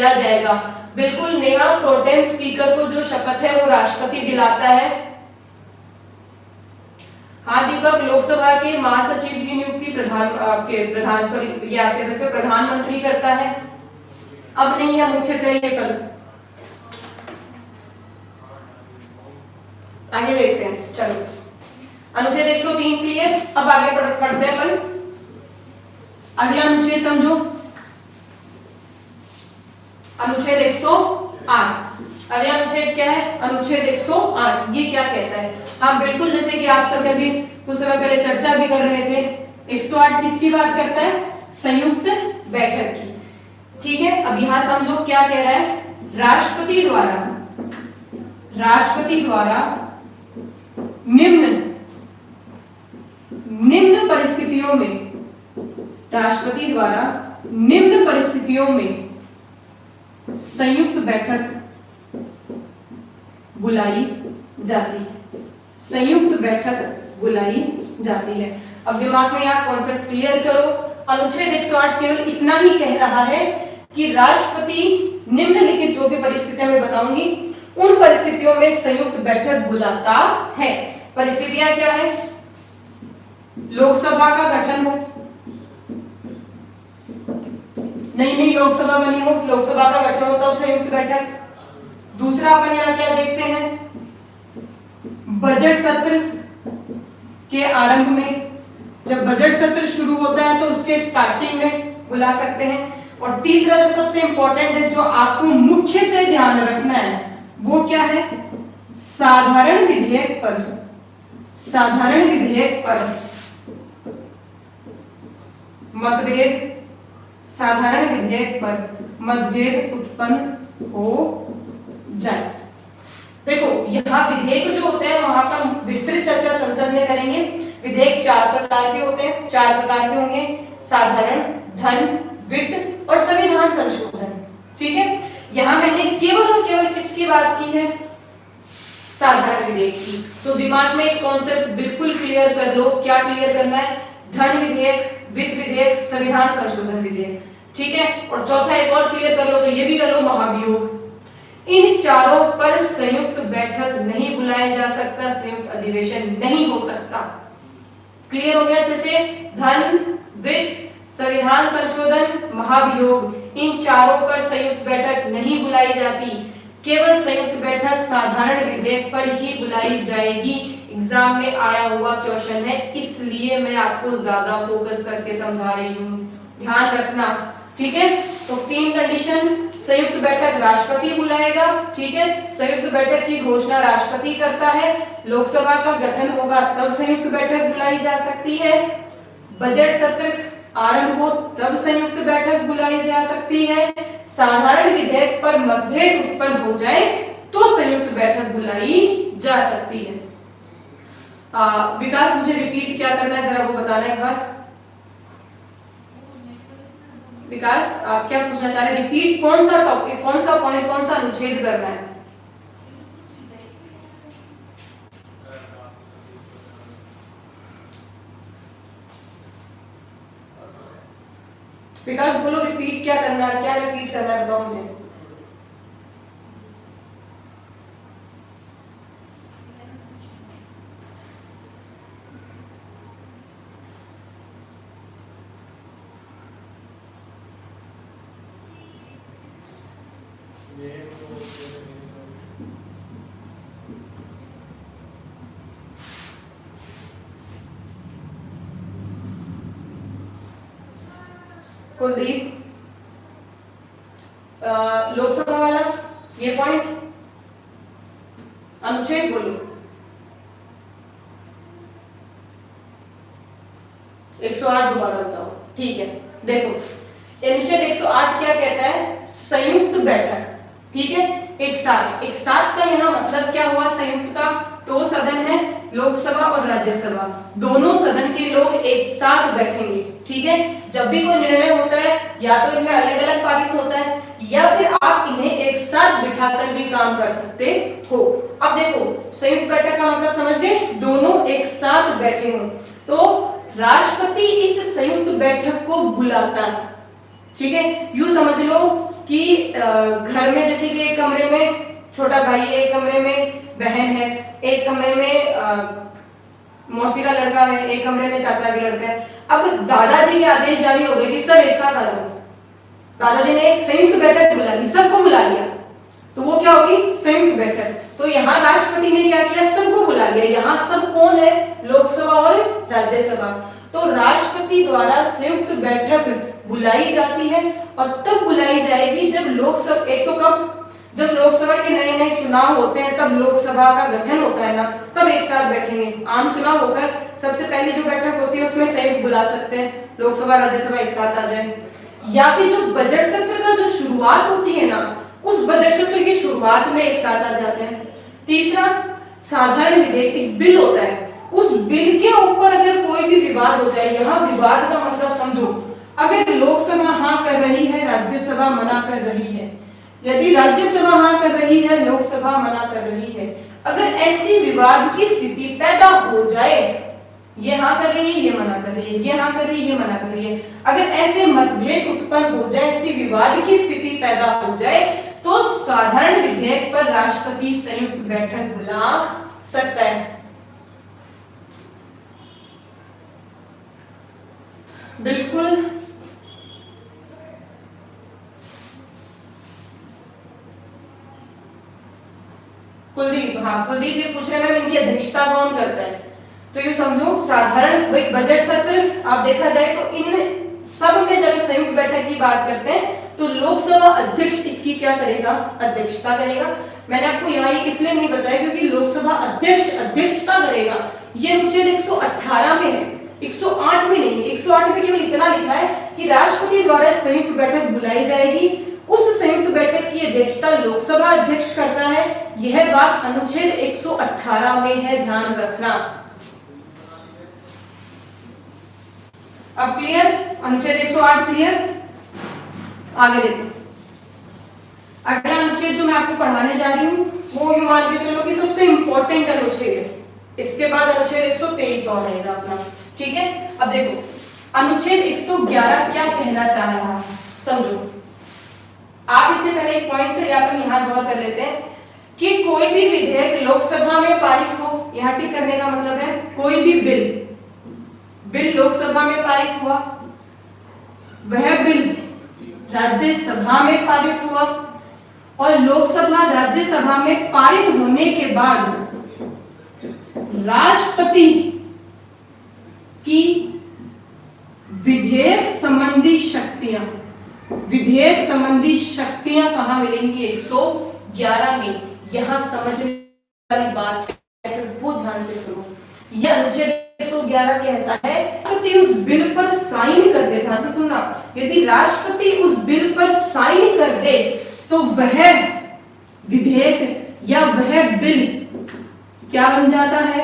जाएगा। बिल्कुल नेहा, प्रोटेम स्पीकर को जो शपथ है वो राष्ट्रपति दिलाता है। हाँ दीपक, लोकसभा के महासचिव की नियुक्ति प्रधानमंत्री करता है। अब नहीं है मुख्यतः ये पद। आगे देखते हैं, चलो अनुच्छेद 103 क्लियर। अब आगे पढ़ते हैं अपन। अगला अनुच्छेद समझो, अनुच्छेद 108। अगला अनुच्छेद क्या है? अनुच्छेद 108। ये क्या कहता है? हाँ बिल्कुल, जैसे कि आप सब अभी कुछ समय पहले चर्चा भी कर रहे थे, 108 किसकी बात करता है? संयुक्त बैठक की। ठीक है, अब यहां समझो क्या कह रहा है। राष्ट्रपति द्वारा निम्न परिस्थितियों में, राष्ट्रपति द्वारा निम्न परिस्थितियों में संयुक्त बैठक बुलाई जाती है। संयुक्त बैठक बुलाई जाती है। अब दिमाग में यहां कॉन्सेप्ट क्लियर करो। अनुच्छेद 108 केवल इतना ही कह रहा है कि राष्ट्रपति निम्नलिखित जो भी परिस्थितियां मैं बताऊंगी उन परिस्थितियों में संयुक्त बैठक बुलाता है। परिस्थितियां क्या है? लोकसभा का गठन हो, नई लोकसभा बनी हो, लोकसभा का गठन हो तब संयुक्त बैठक। दूसरा अपन यहां क्या देखते हैं? बजट सत्र के आरंभ में, जब बजट सत्र शुरू होता है तो उसके स्टार्टिंग में बुला सकते हैं। और तीसरा जो सबसे इंपॉर्टेंट है, जो आपको मुख्यतः ध्यान रखना है, वो क्या है? साधारण विधेयक पर मतभेद, साधारण विधेयक पर मतभेद उत्पन्न हो जाए। देखो यहाँ विधेयक जो होते हैं वहां पर विस्तृत चर्चा संसद में करेंगे। विधेयक 4 प्रकार के होते हैं, 4 प्रकार के होंगे, साधारण, धन, वित्त और संविधान संशोधन। ठीक है, यहां मैंने केवल और केवल किसकी बात की है? साधारण विधेयक की। तो दिमाग में एक कॉन्सेप्ट बिल्कुल क्लियर कर लो। क्या क्लियर करना है? धन विधेयक, वित्त विधेयक, संविधान संशोधन विधेयक। ठीक है, और चौथा एक और क्लियर कर लो, तो ये भी कर लो, महाभियोग। इन चारों पर संयुक्त बैठक नहीं बुलाया जा सकता, संयुक्त अधिवेशन नहीं हो सकता। क्लियर हो गया अच्छे से? धन, वित्त, संविधान संशोधन, महाभियोग, इन चारों पर संयुक्त बैठक नहीं बुलाई जाती। केवल संयुक्त बैठक साधारण विधेयक पर ही बुलाई जाएगी। एग्जाम में आया हुआ क्वेश्चन है, इसलिए मैं आपको ज्यादा फोकस करके समझा रही हूं, ध्यान रखना। ठीक है, तो 3 कंडीशन, संयुक्त बैठक राष्ट्रपति बुलाएगा। ठीक है, संयुक्त बैठक की घोषणा राष्ट्रपति करता है। लोकसभा का गठन होगा तब संयुक्त बैठक बुलाई जा सकती है। बजट सत्र आरंभ हो तब संयुक्त बैठक बुलाई जा सकती है। साधारण विधेयक पर मतभेद उत्पन्न हो जाए तो संयुक्त बैठक बुलाई जा सकती है। विकास, मुझे रिपीट क्या करना है जरा वो बताना एक बार। विकास, आप क्या पूछना चाह रहे हैं? रिपीट कौन सा टॉपिक, कौन सा पॉइंट, कौन सा अनुच्छेद करना है? विकास बोलो, रिपीट क्या करना है? क्या रिपीट करना है बताओ मुझे। कुलदीप, लोकसभा वाला ये पॉइंट, अनुच्छेद बोलो। 108 दोबारा बताओ। ठीक है, देखो अनुच्छेद 108 क्या कहता है? संयुक्त बैठक। ठीक है, एक साथ का यहाँ मतलब क्या हुआ? संयुक्त का 2 सदन है, लोकसभा और राज्यसभा, दोनों सदन के लोग एक साथ बैठेंगे। ठीक है, जब भी कोई निर्णय होता है या तो इनमें अलग अलग पारित होता है या फिर आप इन्हें एक साथ बिठाकर भी काम कर सकते हो। अब देखो संयुक्त बैठक का मतलब समझ गए, दोनों एक साथ बैठे हों। तो राष्ट्रपति इस संयुक्त बैठक को बुलाता है। ठीक है, यूं समझ लो कि घर में जैसे कि एक कमरे में छोटा भाई, एक कमरे में बहन है, एक कमरे में मौसी का लड़का है, एक कमरे में चाचा का लड़का है। अब दादाजी के आदेश जारी हो गए कि सब एक साथ आ जाओ। दादाजी ने एक संयुक्त बैठक बुला ली, सबको बुला लिया। तो वो क्या होगी, संयुक्त बैठक। तो यहाँ राष्ट्रपति ने क्या किया, सबको बुला लिया। यहाँ सब कौन है, लोकसभा और राज्यसभा। तो राष्ट्रपति द्वारा संयुक्त बैठक बुलाई जाती है और तब बुलाई जाएगी जब लोकसभा, एक तो कब, जब लोकसभा के नए नए चुनाव होते हैं तब लोकसभा का गठन होता है ना, तब एक साथ बैठेंगे। आम चुनाव होकर सबसे पहली जो बैठक होती है उसमें संयुक्त बुला सकते हैं, लोकसभा राज्यसभा एक साथ आ जाए। या फिर जो बजट सत्र का जो शुरुआत होती है ना, उस बजट सत्र की शुरुआत में एक साथ आ जाते हैं। तीसरा, साधारण विधेयक, एक बिल होता है, उस बिल के ऊपर अगर कोई भी विवाद हो जाए, यहाँ विवाद का मतलब समझो, अगर लोकसभा हाँ कर रही है, राज्यसभा मना कर रही है, यदि राज्यसभा हाँ कर रही है, लोकसभा मना कर रही है, अगर ऐसी विवाद की स्थिति पैदा हो जाए, ये हाँ कर रही है, ये मना कर रही है, ये हाँ कर रही है, ये मना कर रही है, अगर ऐसे मतभेद उत्पन्न हो जाए, ऐसी विवाद की स्थिति पैदा हो जाए, तो साधारण विधेयक पर राष्ट्रपति संयुक्त बैठक बुला सकता है। बिल्कुल कुलदीप, हाँ कुलदीप ये पूछ रहे हैं मैम इनकी अध्यक्षता कौन करता है। तो ये समझो, साधारण भाई बजट सत्र आप देखा जाए तो इन सब में जब संयुक्त बैठक की बात करते हैं तो लोकसभा अध्यक्ष इसकी क्या करेगा, अध्यक्षता करेगा। मैंने आपको यहाँ इसलिए नहीं बताया क्योंकि लोकसभा अध्यक्ष अध्यक्षता करेगा, ये अनुच्छेद 118 में है, 108 में नहीं है। 108 में केवल इतना लिखा है कि राष्ट्रपति द्वारा संयुक्त बैठक बुलाई जाएगी, उस संयुक्त बैठक की अध्यक्षता लोकसभा अध्यक्ष करता है। यह बात अनुच्छेद 118 में है, ध्यान रखना। अब क्लियर, अनुच्छेद 108 क्लियर। आगे देखो, अगला अनुच्छेद जो मैं आपको पढ़ाने जा रही हूँ वो यूं मान के चलो कि सबसे इंपॉर्टेंट अनुच्छेद है, इसके बाद अनुच्छेद 123 और रहेगा अपना, ठीक है। अब देखो अनुच्छेद 111 क्या कहना चाह रहा है, समझो। आप इससे पहले एक पॉइंट अपन यहाँ गौर कर लेते हैं कि कोई भी विधेयक लोकसभा में पारित हो, यहाँ टिक करने का मतलब है कोई भी बिल लोकसभा में पारित हुआ, वह बिल राज्यसभा में पारित हुआ और लोकसभा राज्यसभा में पारित होने के बाद राष्ट्रपति की विधेयक संबंधी शक्तियां कहां मिलेंगी, 111 में। यहां समझने वाली बात है, वो ध्यान से सुनो। यह अनुच्छेद 111 कहता है कि उस बिल पर साइन कर दे, ध्यान से सुनना, यदि राष्ट्रपति उस बिल पर साइन कर दे तो वह विधेयक या वह बिल क्या बन जाता है,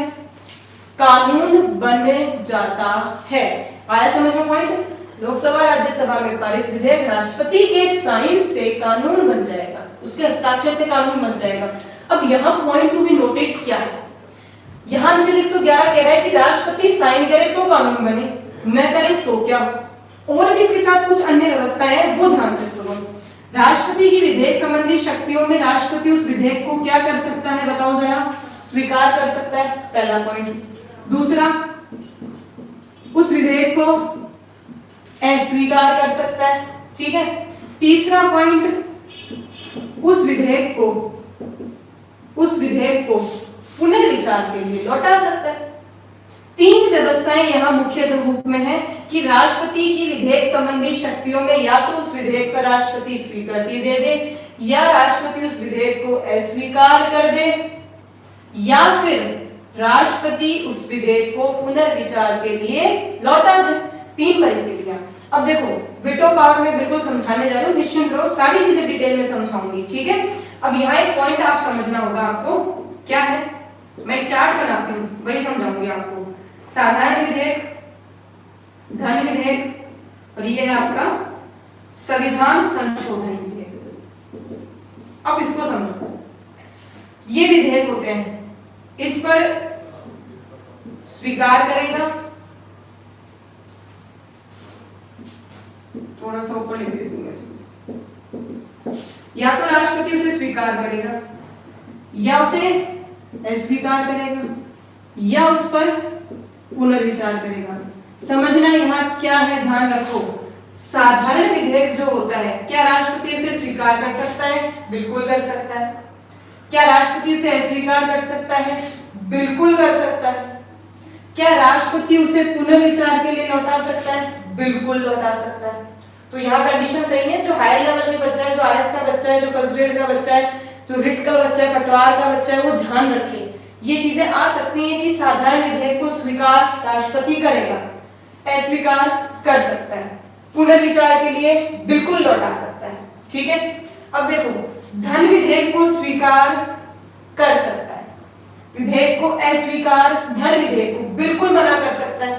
कानून बन जाता है। आया समझ में पॉइंट। लोकसभा राज्यसभा में पारित विधेयक राष्ट्रपति के साइन से कानून बन जाएगा, उसके हस्ताक्षर से कानून बन जाएगा। अब यहाँ पॉइंट टू बी नोटेड क्या है, यहाँ अनुच्छेद 111 कह रहा है कि राष्ट्रपति साइन करे तो कानून बने, न करे तो क्या। और इसके साथ कुछ अन्य व्यवस्थाएं हैं, वो ध्यान से सुनो। राष्ट्रपति की विधेयक संबंधी शक्तियों में राष्ट्रपति उस विधेयक को क्या कर सकता है, बताओ जरा, स्वीकार कर सकता है, पहला पॉइंट। दूसरा, उस विधेयक को अस्वीकार कर सकता है, ठीक है। तीसरा पॉइंट, उस विधेयक को पुनर्विचार के लिए लौटा सकता है। तीन व्यवस्थाएं यहाँ मुख्य रूप में है कि राष्ट्रपति की विधेयक संबंधी शक्तियों में या तो उस विधेयक पर राष्ट्रपति स्वीकृति दे दे, या राष्ट्रपति उस विधेयक को अस्वीकार कर दे, या फिर राष्ट्रपति उस विधेयक को पुनर्विचार के लिए लौटा दे। तीन परिस्थितियां। अब देखो वीटो पावर में बिल्कुल समझाने जा रही हूँ, निश्चिंत रहो, सारी चीजें डिटेल में समझाऊंगी, ठीक है। अब यहाँ एक पॉइंट आप समझना होगा आपको, क्या है, मैं एक चार्ट बनाती हूँ, वही समझाऊंगी आपको। साधारण विधेयक, धन विधेयक, और ये है आपका संविधान संशोधन विधेयक। अब इसको समझो, ये विधेयक होते हैं, इस पर स्वीकार करेगा, थोड़ा सा ऊपर लिख देती हूँ, या तो राष्ट्रपति उसे स्वीकार करेगा, या उसे अस्वीकार करेगा, या उस पर पुनर्विचार करेगा। समझना यहाँ क्या है, ध्यान रखो, साधारण विधेयक जो होता है, क्या राष्ट्रपति इसे स्वीकार कर सकता है? बिल्कुल कर सकता है। क्या राष्ट्रपति इसे अस्वीकार कर सकता है? बिल्कुल कर सकता है। क्या राष्ट्रपति उसे पुनर्विचार के लिए लौटा सकता है? बिल्कुल लौटा सकता है। तो यहाँ कंडीशन सही है। जो हायर लेवल के बच्चा है, जो आरएस का बच्चा है, जो फर्स्ट ग्रेड का बच्चा है, जो रिट का बच्चा है, पटवार का बच्चा है, वो ध्यान रखे ये चीजें आ सकती हैं कि साधारण विधेयक को स्वीकार राष्ट्रपति करेगा, अस्वीकार कर सकता है, पुनर्विचार के लिए बिल्कुल लौटा सकता है। ठीक है, अब देखो, धन विधेयक को स्वीकार कर सकता है, विधेयक को अस्वीकार, धन विधेयक को बिल्कुल मना कर सकता है,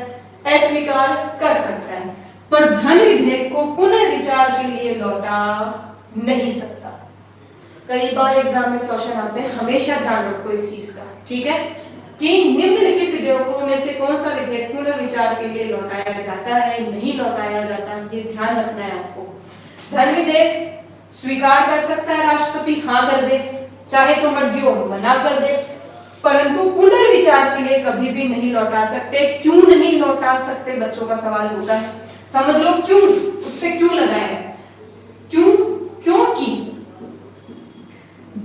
अस्वीकार कर सकता है, पर धन विधेयक को पुनर्विचार के लिए लौटा नहीं सकता। कई बार एग्जाम में क्वेश्चन आते हैं, हमेशा ध्यान रखो इस चीज का। ठीक है, कि निम्नलिखित विधेयकों में से कौन सा विधेयक पुनर्विचार के लिए लौटाया जाता है, नहीं लौटाया जाता, ये ध्यान रखना है आपको। धन विधेयक स्वीकार कर सकता है राष्ट्रपति, हाँ कर दे, चाहे तो मर्जी हो मना कर दे, परंतु पुनर्विचार के लिए कभी भी नहीं लौटा सकते। क्यों नहीं लौटा सकते, बच्चों का सवाल होता है, समझ लो क्यों, उस पे क्यों लगाया है। क्यों? क्योंकि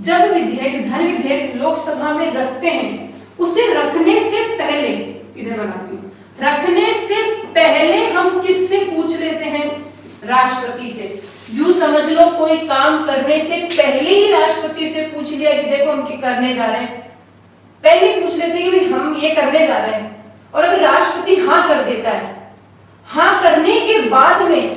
जब विधेयक, धन विधेयक लोकसभा में रखते हैं, उसे रखने से पहले, इधर बनाती हूं, रखने से पहले हम किससे पूछ लेते हैं? राष्ट्रपति से। यूं समझ लो कोई काम करने से पहले ही राष्ट्रपति से पूछ लिया कि देखो हम क्या करने जा रहे हैं, पहले ही पूछ लेते हैं कि हम ये करने जा रहे हैं। और अगर राष्ट्रपति हाँ कर देता है, हाँ करने के बाद में,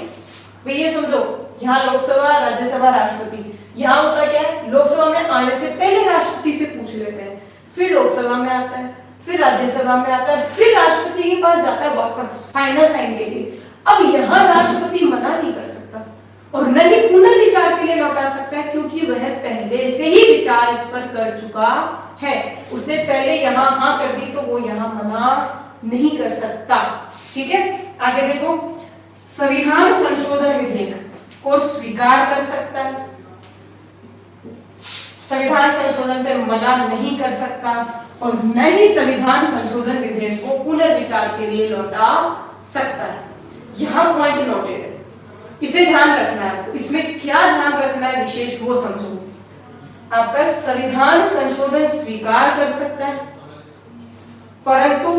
भाई ये समझो, यहाँ लोकसभा, राज्यसभा, राष्ट्रपति, यहाँ होता क्या है, लोकसभा में आने से पहले राष्ट्रपति से पूछ लेते हैं, फिर लोकसभा में आता है, फिर राज्यसभा में आता है, फिर राष्ट्रपति के पास जाता है वापस फाइनल साइन के लिए। अब यहाँ राष्ट्रपति मना नहीं कर सकता और न ही पुनर्विचार के लिए लौटा सकता है, क्योंकि वह पहले से ही विचार इस पर कर चुका है। उसने पहले यहाँ हाँ कर दी तो वो यहाँ मना नहीं कर सकता। ठीक है, आगे देखो, संविधान संशोधन विधेयक को स्वीकार कर सकता है, संविधान संशोधन पे मना नहीं कर सकता, और न ही संविधान संशोधन विधेयक को पुनर्विचार के लिए लौटा सकता है। यहां पॉइंट नोटेड है, इसे ध्यान रखना है आपको। इसमें क्या ध्यान रखना है विशेष वो समझो। आपका संविधान संशोधन स्वीकार कर सकता है, परंतु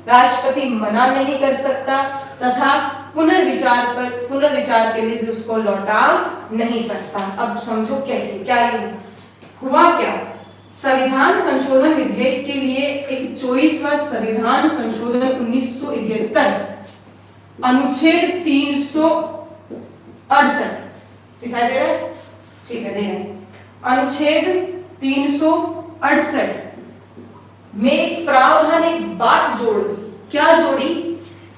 राष्ट्रपति मना नहीं कर सकता, तथा पुनर्विचार के लिए भी उसको लौटा नहीं सकता। अब समझो कैसे, क्या हुआ क्या, संविधान संशोधन विधेयक के लिए एक 24वां संविधान संशोधन 1971 अनुच्छेद 368 दिखाई दे रहा है? ठीक है, दे रहे हैं। अनुच्छेद 368 में एक प्रावधान, एक बात जोड़ दी। क्या जोड़ी?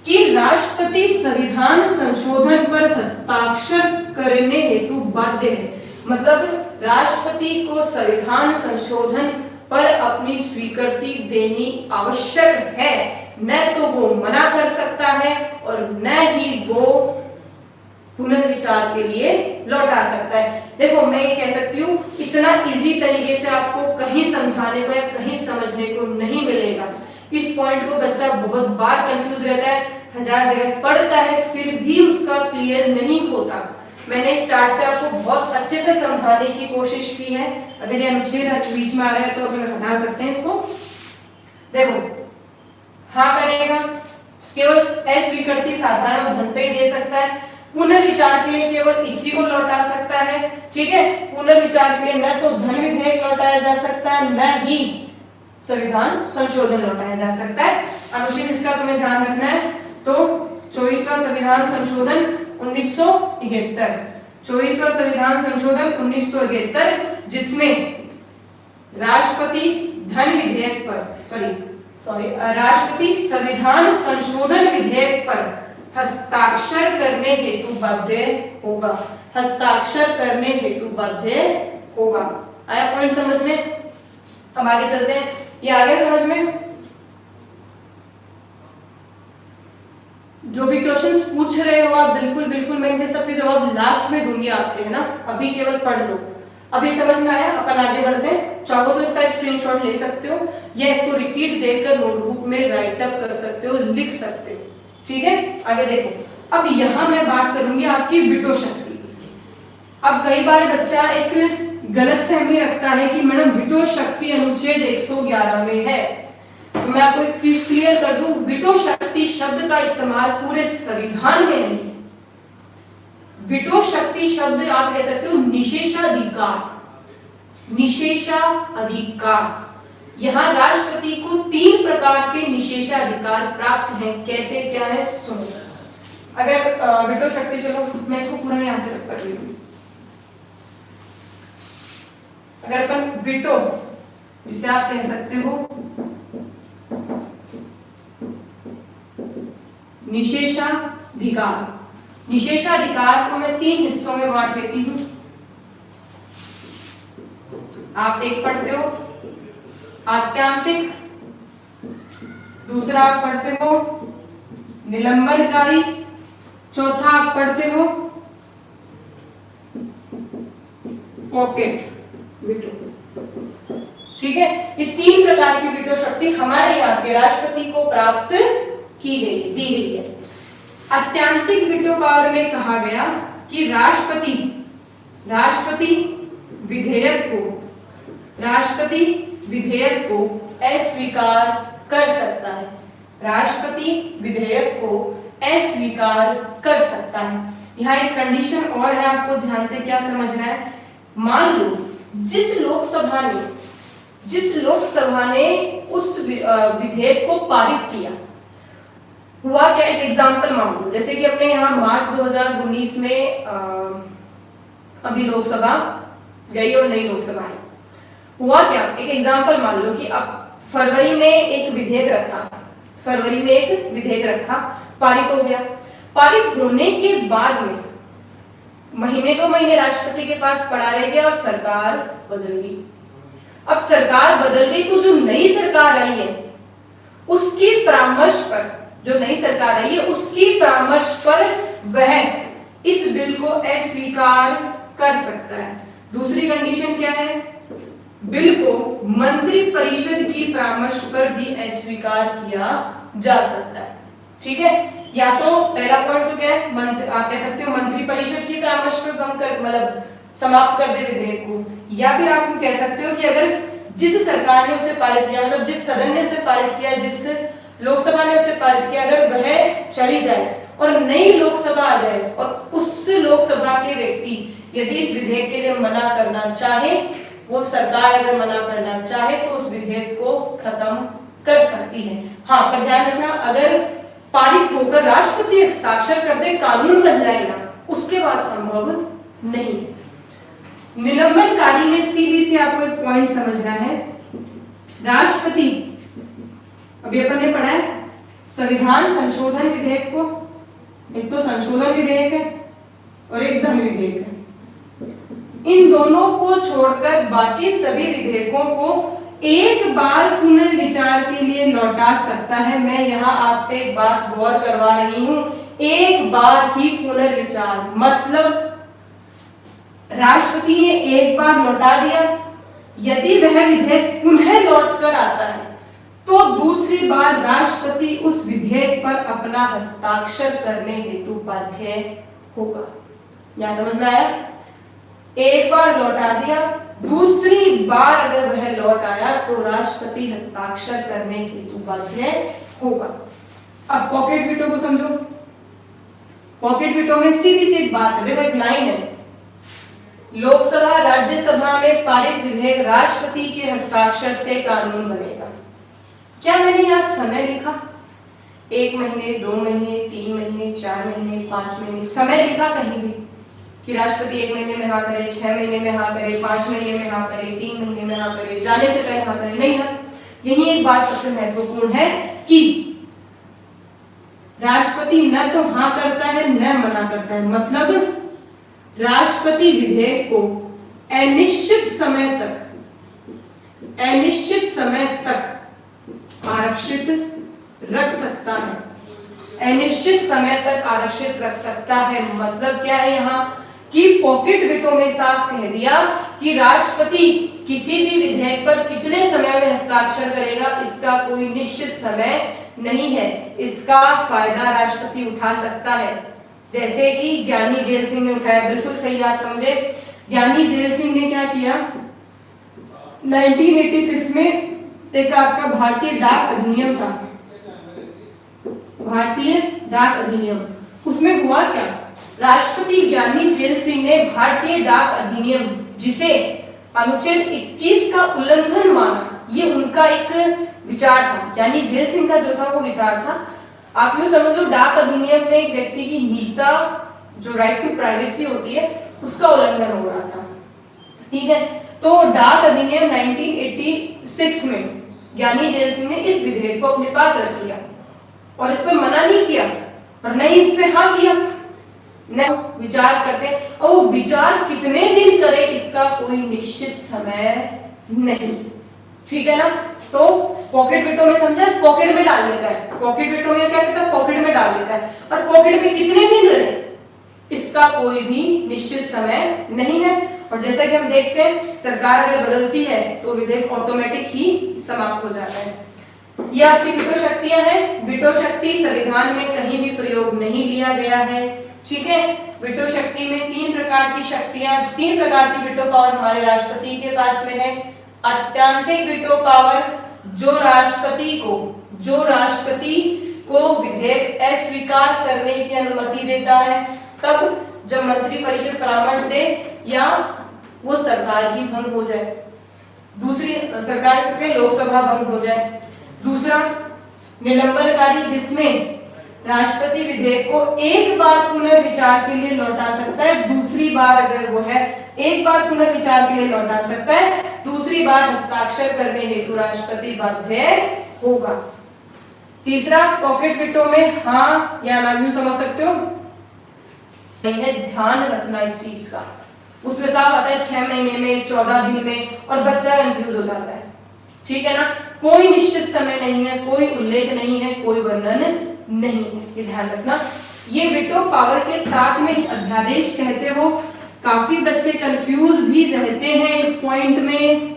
कि राष्ट्रपति संविधान संशोधन पर हस्ताक्षर करने हेतु बाध्य है। मतलब राष्ट्रपति को संविधान संशोधन पर अपनी स्वीकृति देनी आवश्यक है, न तो वो मना कर सकता है और न ही वो पुनर्विचार के लिए लौटा सकता है। देखो, मैं ये कह सकती हूँ, इतना इजी तरीके से आपको कहीं समझाने को या कहीं समझने को नहीं मिलेगा। इस पॉइंट को बच्चा बहुत बार कंफ्यूज रहता है, 1000 जगह पढ़ता है, फिर भी उसका क्लियर नहीं होता। मैंने इस चार्ट से आपको बहुत अच्छे से समझाने की कोशिश की है। अगर ये अनुच्छेद बीच में आ रहा है तो अपन हटा सकते हैं इसको। देखो, हाँ करेगा, केवल अस्वीकृति साधारण और धन पे ही दे सकता है। पुनर्विचार के लिए केवल इसी को लौटा सकता है। ठीक है, पुनर्विचार के लिए न तो धन विधेयक लौटाया जा सकता है, न ही संविधान संशोधन लौटाया जा सकता है। अनुच्छेद इसका तुम्हें ध्यान रखना है। तो 24वां संविधान संशोधन 1971, 24वां संविधान संशोधन 1971, जिसमें राष्ट्रपति धन विधेयक पर राष्ट्रपति संविधान संशोधन विधेयक पर हस्ताक्षर करने हेतु बाध्य होगा। हस्ताक्षर करने हेतु बाध्य होगा। आया पॉइंट समझ में? अब आगे चलते हैं। ये आगे समझ में? जो भी क्वेश्चंस पूछ रहे हो आप, बिल्कुल मैं इनके सबके जवाब लास्ट में दूंगी आपके, है ना? अभी केवल पढ़ लो। अभी समझ में आया? अपन आगे बढ़ते हैं। चाहो तो इसका स्क्रीनशॉट ले सकते हो या इसको रिपीट देखकर नोटबुक में राइट अप कर सकते हो, लिख सकते हो। ठीक है, आगे देखो। अब यहां मैं बात करूंगी आपकी वीटो शक्ति। अब कई बार बच्चा एक गलत फहमी रखता है कि मैडम वीटो शक्ति अनुच्छेद 111 में है, तो मैं आपको एक चीज क्लियर कर दूं, वीटो शक्ति शब्द का इस्तेमाल पूरे संविधान में नहीं है। वीटो शक्ति शब्द आप कह सकते हो निषेधाधिकार, निषेधाधिकार। यहाँ राष्ट्रपति को 3 प्रकार के निषेधाधिकार प्राप्त हैं। कैसे क्या है सुनो। अगर वीटो शक्ति, चलो मैं इसको पूरा यहां से रख कर रही हूं। अगर अपन वीटो, जिसे आप कह सकते हो निषेधाधिकार, निषेधाधिकार को मैं 3 हिस्सों में बांट लेती हूं। आप एक पढ़ते हो आत्यांतिक, दूसरा आप पढ़ते हो निलंबनकारी, चौथा आप पढ़ते हो पॉकेट वीटो। ठीक है, ये 3 प्रकार की वीटो शक्ति हमारे यहाँ के राष्ट्रपति को प्राप्त की गई, दी गई है। अत्यांतिक वीटो पावर में कहा गया कि राष्ट्रपति विधेयक को अस्वीकार कर सकता है। राष्ट्रपति विधेयक को अस्वीकार कर सकता है। यहाँ एक कंडीशन और है, आपको ध्यान से क्या समझना है। मान लो जिस लोकसभा ने उस विधेयक को पारित किया, हुआ क्या, एक एग्जांपल मान लो, जैसे कि अपने यहाँ मार्च 2019 में अभी लोकसभा गई और नई लोकसभा आई। हुआ क्या, एक एग्जांपल मान लो कि अब फरवरी में एक विधेयक रखा, पारित हो गया। पारित होने के बाद में महीने 2 महीने राष्ट्रपति के पास पड़ा रह गया और सरकार बदल गई। अब सरकार बदल गई तो जो नई सरकार आई है उसकी परामर्श पर वह इस बिल को अस्वीकार कर सकता है। दूसरी कंडीशन क्या है, बिल को मंत्रिपरिषद की परामर्श पर भी अस्वीकार किया जा सकता है। ठीक है, या तो पहला पॉइंट तो क्या है, आप कह सकते हो मंत्रिपरिषद की परामर्श पर भंग कर, मतलब समाप्त कर दे विधेयक को, या फिर आप कह सकते हो कि अगर जिस सरकार ने उसे पारित किया, मतलब जिस सदन ने उसे पारित किया, जिस लोकसभा ने उसे पारित किया, अगर वह चली जाए और नई लोकसभा आ जाए और उस लोकसभा के व्यक्ति यदि इस विधेयक के लिए मना करना चाहे, वो सरकार अगर मना करना चाहे तो उस विधेयक को खत्म कर सकती है। हाँ, पर ध्यान रखना, अगर पारित होकर राष्ट्रपति हस्ताक्षर कर दे, कानून बन जाएगा, उसके बाद संभव नहीं है। निलंबनकारी में सीधी से आपको एक पॉइंट समझना है। राष्ट्रपति, अभी अपन ने पढ़ा है संविधान संशोधन विधेयक को, एक तो संशोधन विधेयक है और एक धन विधेयक है। इन दोनों को छोड़कर बाकी सभी विधेयकों को एक बार पुनर्विचार के लिए लौटा सकता है। मैं यहाँ आपसे एक बात गौर करवा रही हूँ, एक बार ही पुनर्विचार, मतलब राष्ट्रपति ने एक बार लौटा दिया, यदि वह विधेयक पुनः लौट कर आता है तो दूसरी बार राष्ट्रपति उस विधेयक पर अपना हस्ताक्षर करने हेतु बाध्य होगा। यहाँ समझ में आया? एक बार लौटा दिया, दूसरी बार अगर वह लौट आया तो राष्ट्रपति हस्ताक्षर करने हेतु बाध्य होगा। अब पॉकेट वीटो को समझो। पॉकेट वीटो में सीधी सी एक बात है, देखो एक लाइन है, लोकसभा राज्यसभा में पारित विधेयक राष्ट्रपति के हस्ताक्षर से कानून बनेगा। क्या मैंने यहाँ समय लिखा? 1 महीने, 2 महीने, 3 महीने, 4 महीने, 5 महीने, समय लिखा कहीं भी कि राष्ट्रपति 1 महीने में हाँ करे, 6 महीने में हाँ करे, 5 महीने में हाँ करे, 3 महीने में हाँ करे, जाने से पहले हाँ करे? नहीं ना। यही एक बात सबसे महत्वपूर्ण है कि राष्ट्रपति न तो हाँ करता है न मना करता है, मतलब राष्ट्रपति विधेयक को अनिश्चित समय तक आरक्षित रख सकता है। अनिश्चित समय तक आरक्षित रख सकता है मतलब क्या है यहाँ कि पॉकेट वीटो में साफ कह दिया कि राष्ट्रपति किसी भी विधेयक पर कितने समय में हस्ताक्षर करेगा, इसका कोई निश्चित समय नहीं है, इसका फायदा राष्ट्रपति उठा सकता है। जैसे कि ज्ञानी जेल सिंह ने उठाया, बिल्कुल सही आप समझे। ज्ञानी जेल सिंह ने क्या किया, 1986 में एक आपका भारतीय डाक अधिनियम था, भारतीय डाक अधिनियम। उसमें हुआ क्या, राष्ट्रपति ज्ञानी जेल सिंह ने भारतीय डाक अधिनियम, जिसे अनुच्छेद 21 का उल्लंघन माना, ये उनका एक विचार था। ज्ञानी जेल सिंह का जो था वो विचार था, आप यूं समझ लो, डाक अधिनियम में एक व्यक्ति की निजता, जो राइट टू प्राइवेसी होती है, उसका उल्लंघन हो रहा था। ठीक है, तो डाक अधिनियम 1986 में ज्ञानी जेल सिंह ने इस विधेयक को अपने पास रख लिया और इस पे मना नहीं किया और नहीं इस पे हाँ किया, न विचार करते हैं। और वो विचार कितने दिन करे इसका कोई निश्चित समय नहीं। ठीक है ना, तो पॉकेट वेटो में समझा, पॉकेट में डाल लेता है, पॉकेट वेटो में क्या करता है, पॉकेट में डाल लेता है, और पॉकेट में कितने दिन रहे इसका कोई भी निश्चित समय नहीं है। और जैसा कि हम देखते हैं, सरकार अगर बदलती है तो विधेयक ऑटोमेटिक ही समाप्त हो जाता है। ये आपकी विटो शक्तियां हैं। विटो शक्ति संविधान में कहीं भी प्रयोग नहीं लिया गया है। ठीक है, विटो शक्ति में तीन प्रकार की शक्तियां, तीन प्रकार की विटो पावर हमारे राष्ट्रपति के पास में है। अत्यंतिक विटो पावर, जो राष्ट्रपति को विधेयक अस्वीकार करने की अनुमति देता है, तब जब मंत्रिपरिषद परामर्श दे या वो सरकार ही भंग हो जाए, दूसरी सरकार से लोकसभा भंग हो जाए। दूसरा निलंबनकारी, जिसमें राष्ट्रपति विधेयक को एक बार पुनर्विचार के लिए लौटा सकता है, दूसरी बार अगर वो है एक बार पुनर्विचार के लिए लौटा सकता है, दूसरी बार हस्ताक्षर करने हेतु राष्ट्रपति बाध्य होगा। तीसरा पॉकेट विटो में हाँ या ना यूं समझ सकते हो, नहीं है, ध्यान रखना इस चीज का। उसमें साफ आता है 6 महीने में, 14 दिन में, और बच्चा कंफ्यूज हो जाता है। ठीक है ना, कोई निश्चित समय नहीं है, कोई उल्लेख नहीं है, कोई वर्णन नहीं है, ये ध्यान रखना। ये विटो पावर के साथ में अध्यादेश कहते हो, काफी बच्चे कंफ्यूज भी रहते हैं इस पॉइंट में।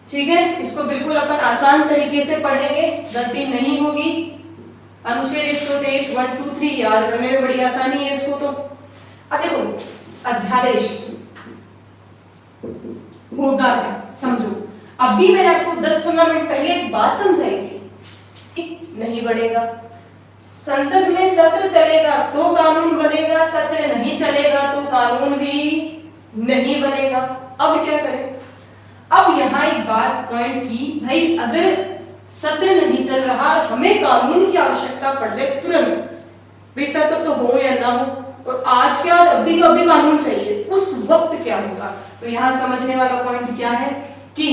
ठीक है, इसको बिल्कुल अपन आसान तरीके से पढ़ेंगे, गलती नहीं होगी। अनुच्छेद 123 1 2 3 याद करने में बड़ी आसानी है इसको। तो अब देखो, अध्यादेश होगा क्या, समझो। अभी मैंने आपको 10-15 मिनट पहले एक बात समझाई थी, नहीं बढ़ेगा। संसद में सत्र चलेगा तो कानून बनेगा, सत्र नहीं चलेगा तो कानून भी नहीं बनेगा। अब क्या करें? अब यहाँ एक बात पॉइंट की, भाई अगर सत्र नहीं चल रहा, हमें कानून की आवश्यकता पड़ जाए तुरंत, भाई सत्र तो हो या ना हो, और आज क्या, अभी तो अभी कानून चाहिए, उस वक्त क्या होगा? तो यहाँ समझने वाला पॉइंट क्या है कि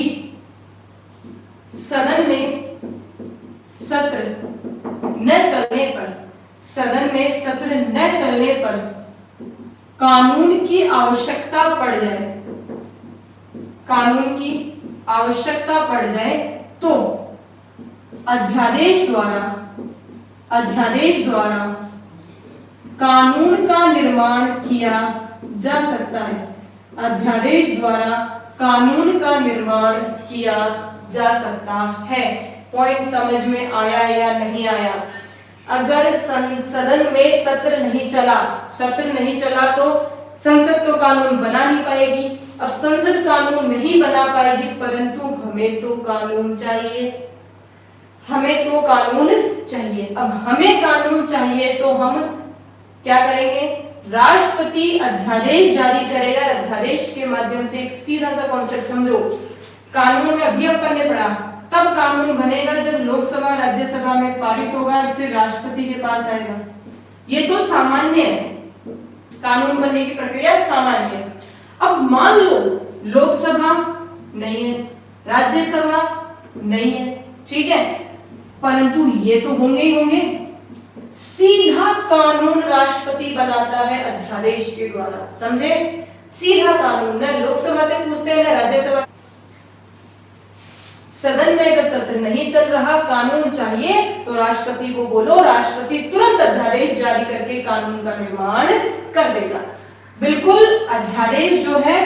सदन में सत्र न चलने पर, सदन में सत्र न चलने पर कानून की आवश्यकता पड़ जाए, कानून की आवश्यकता पड़ जाए तो अध्यादेश द्वारा कानून का निर्माण किया जा सकता है। अध्यादेश द्वारा कानून का निर्माण किया जा सकता है। पॉइंट समझ में आया या नहीं आया? अगर सदन में सत्र नहीं चला तो संसद तो कानून बना नहीं पाएगी। अब संसद कानून नहीं बना पाएगी, परंतु हमें तो कानून चाहिए, हमें तो कानून चाहिए। अब हमें कानून चाहिए तो हम क्या करेंगे? राष्ट्रपति अध्यादेश जारी करेगा। अध्यादेश के माध्यम से एक सीधा सा कॉन्सेप्ट समझो, कानून में अभी अपन ने पढ़ा, तब कानून बनेगा जब लोकसभा राज्यसभा में पारित होगा और फिर राष्ट्रपति के पास आएगा। ये तो सामान्य है, कानून बनने की प्रक्रिया सामान्य है। अब मान लो लोकसभा नहीं है, राज्यसभा नहीं है, ठीक है, परंतु ये तो होंगे ही होंगे। सीधा कानून राष्ट्रपति बनाता है अध्यादेश के द्वारा, समझे? सीधा कानून, न लोकसभा से पूछते हैं न राज्यसभा। सदन में अगर सत्र नहीं चल रहा, कानून चाहिए, तो राष्ट्रपति को बोलो, राष्ट्रपति तुरंत अध्यादेश जारी करके कानून का निर्माण कर देगा। बिल्कुल अध्यादेश जो है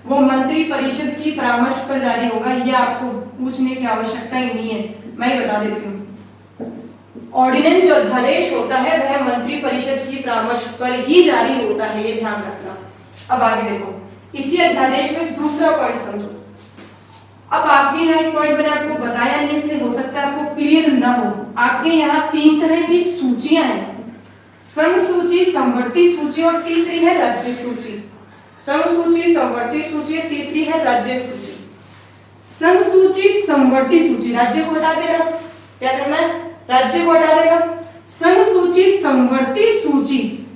वो मंत्री परिषद की परामर्श पर जारी होगा, ये आपको पूछने की आवश्यकता ही नहीं है, मैं ही बता देती हूँ। ऑर्डिनेंस जो अध्यादेश होता है वह मंत्री परिषद की परामर्श पर ही जारी होता है, ये ध्यान रखना। अब आगे देखो, इसी अध्यादेश में दूसरा पॉइंट समझो। अब आपके यहाँ एक पॉइंट मैंने आपको बताया नहीं, इसलिए हो सकता है आपको क्लियर ना हो। आपके यहाँ 3 तरह की सूचियां हैं, संघ सूची, समवर्ती सूची और तीसरी है राज्य सूची। संघ सूची, समवर्ती सूची, तीसरी है राज्य सूची। संघ सूची, समवर्ती सूची, राज्य को हटा देना, क्या करना है, राज्य को हटा देना। संघ सूची, समवर्ती सूची,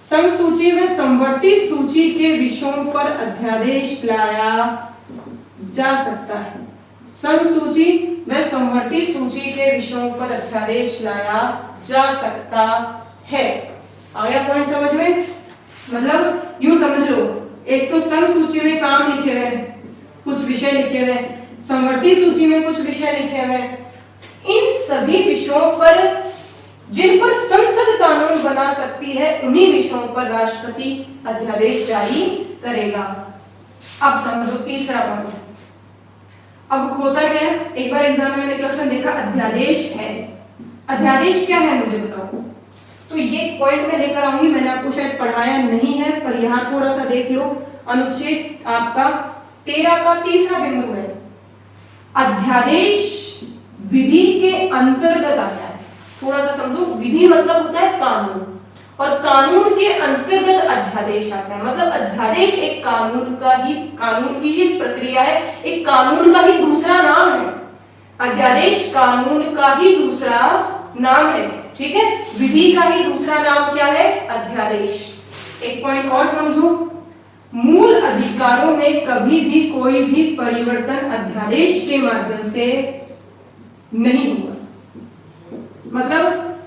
संघ सूची व समवर्ती सूची के विषयों पर अध्यादेश लाया जा सकता है। संघ सूची व समवर्ती सूची के विषयों पर अध्यादेश लाया जा सकता है। आ गया पॉइंट समझ में? मतलब यूं समझ लो, एक तो संघ सूची में काम लिखे हुए, कुछ विषय लिखे हुए, समवर्ती सूची में कुछ विषय लिखे हुए। इन सभी विषयों पर जिन पर संसद कानून बना सकती है, उन्हीं विषयों पर राष्ट्रपति अध्यादेश जारी करेगा। अब समझो तीसरा पॉइंट। अब होता क्या है, एक बार एग्जाम में मैंने क्वेश्चन देखा, अध्यादेश है, अध्यादेश क्या है मुझे बताओ। तो ये पॉइंट मैं लेकर आऊंगी, मैंने आपको शायद पढ़ाया नहीं है, पर यहाँ थोड़ा सा देख लो। अनुच्छेद आपका 13 का तीसरा बिंदु है, अध्यादेश विधि के अंतर्गत आता है। थोड़ा सा समझो, विधि मतलब होता है कानून, और कानून के अंतर्गत अध्यादेश आता है। मतलब अध्यादेश एक कानून की एक प्रक्रिया है, एक कानून का ही दूसरा नाम है। अध्यादेश कानून का ही दूसरा नाम है, ठीक है। विधि का ही दूसरा नाम क्या है, अध्यादेश। एक पॉइंट और समझो, मूल अधिकारों में कभी भी कोई भी परिवर्तन अध्यादेश के माध्यम से नहीं होगा। मतलब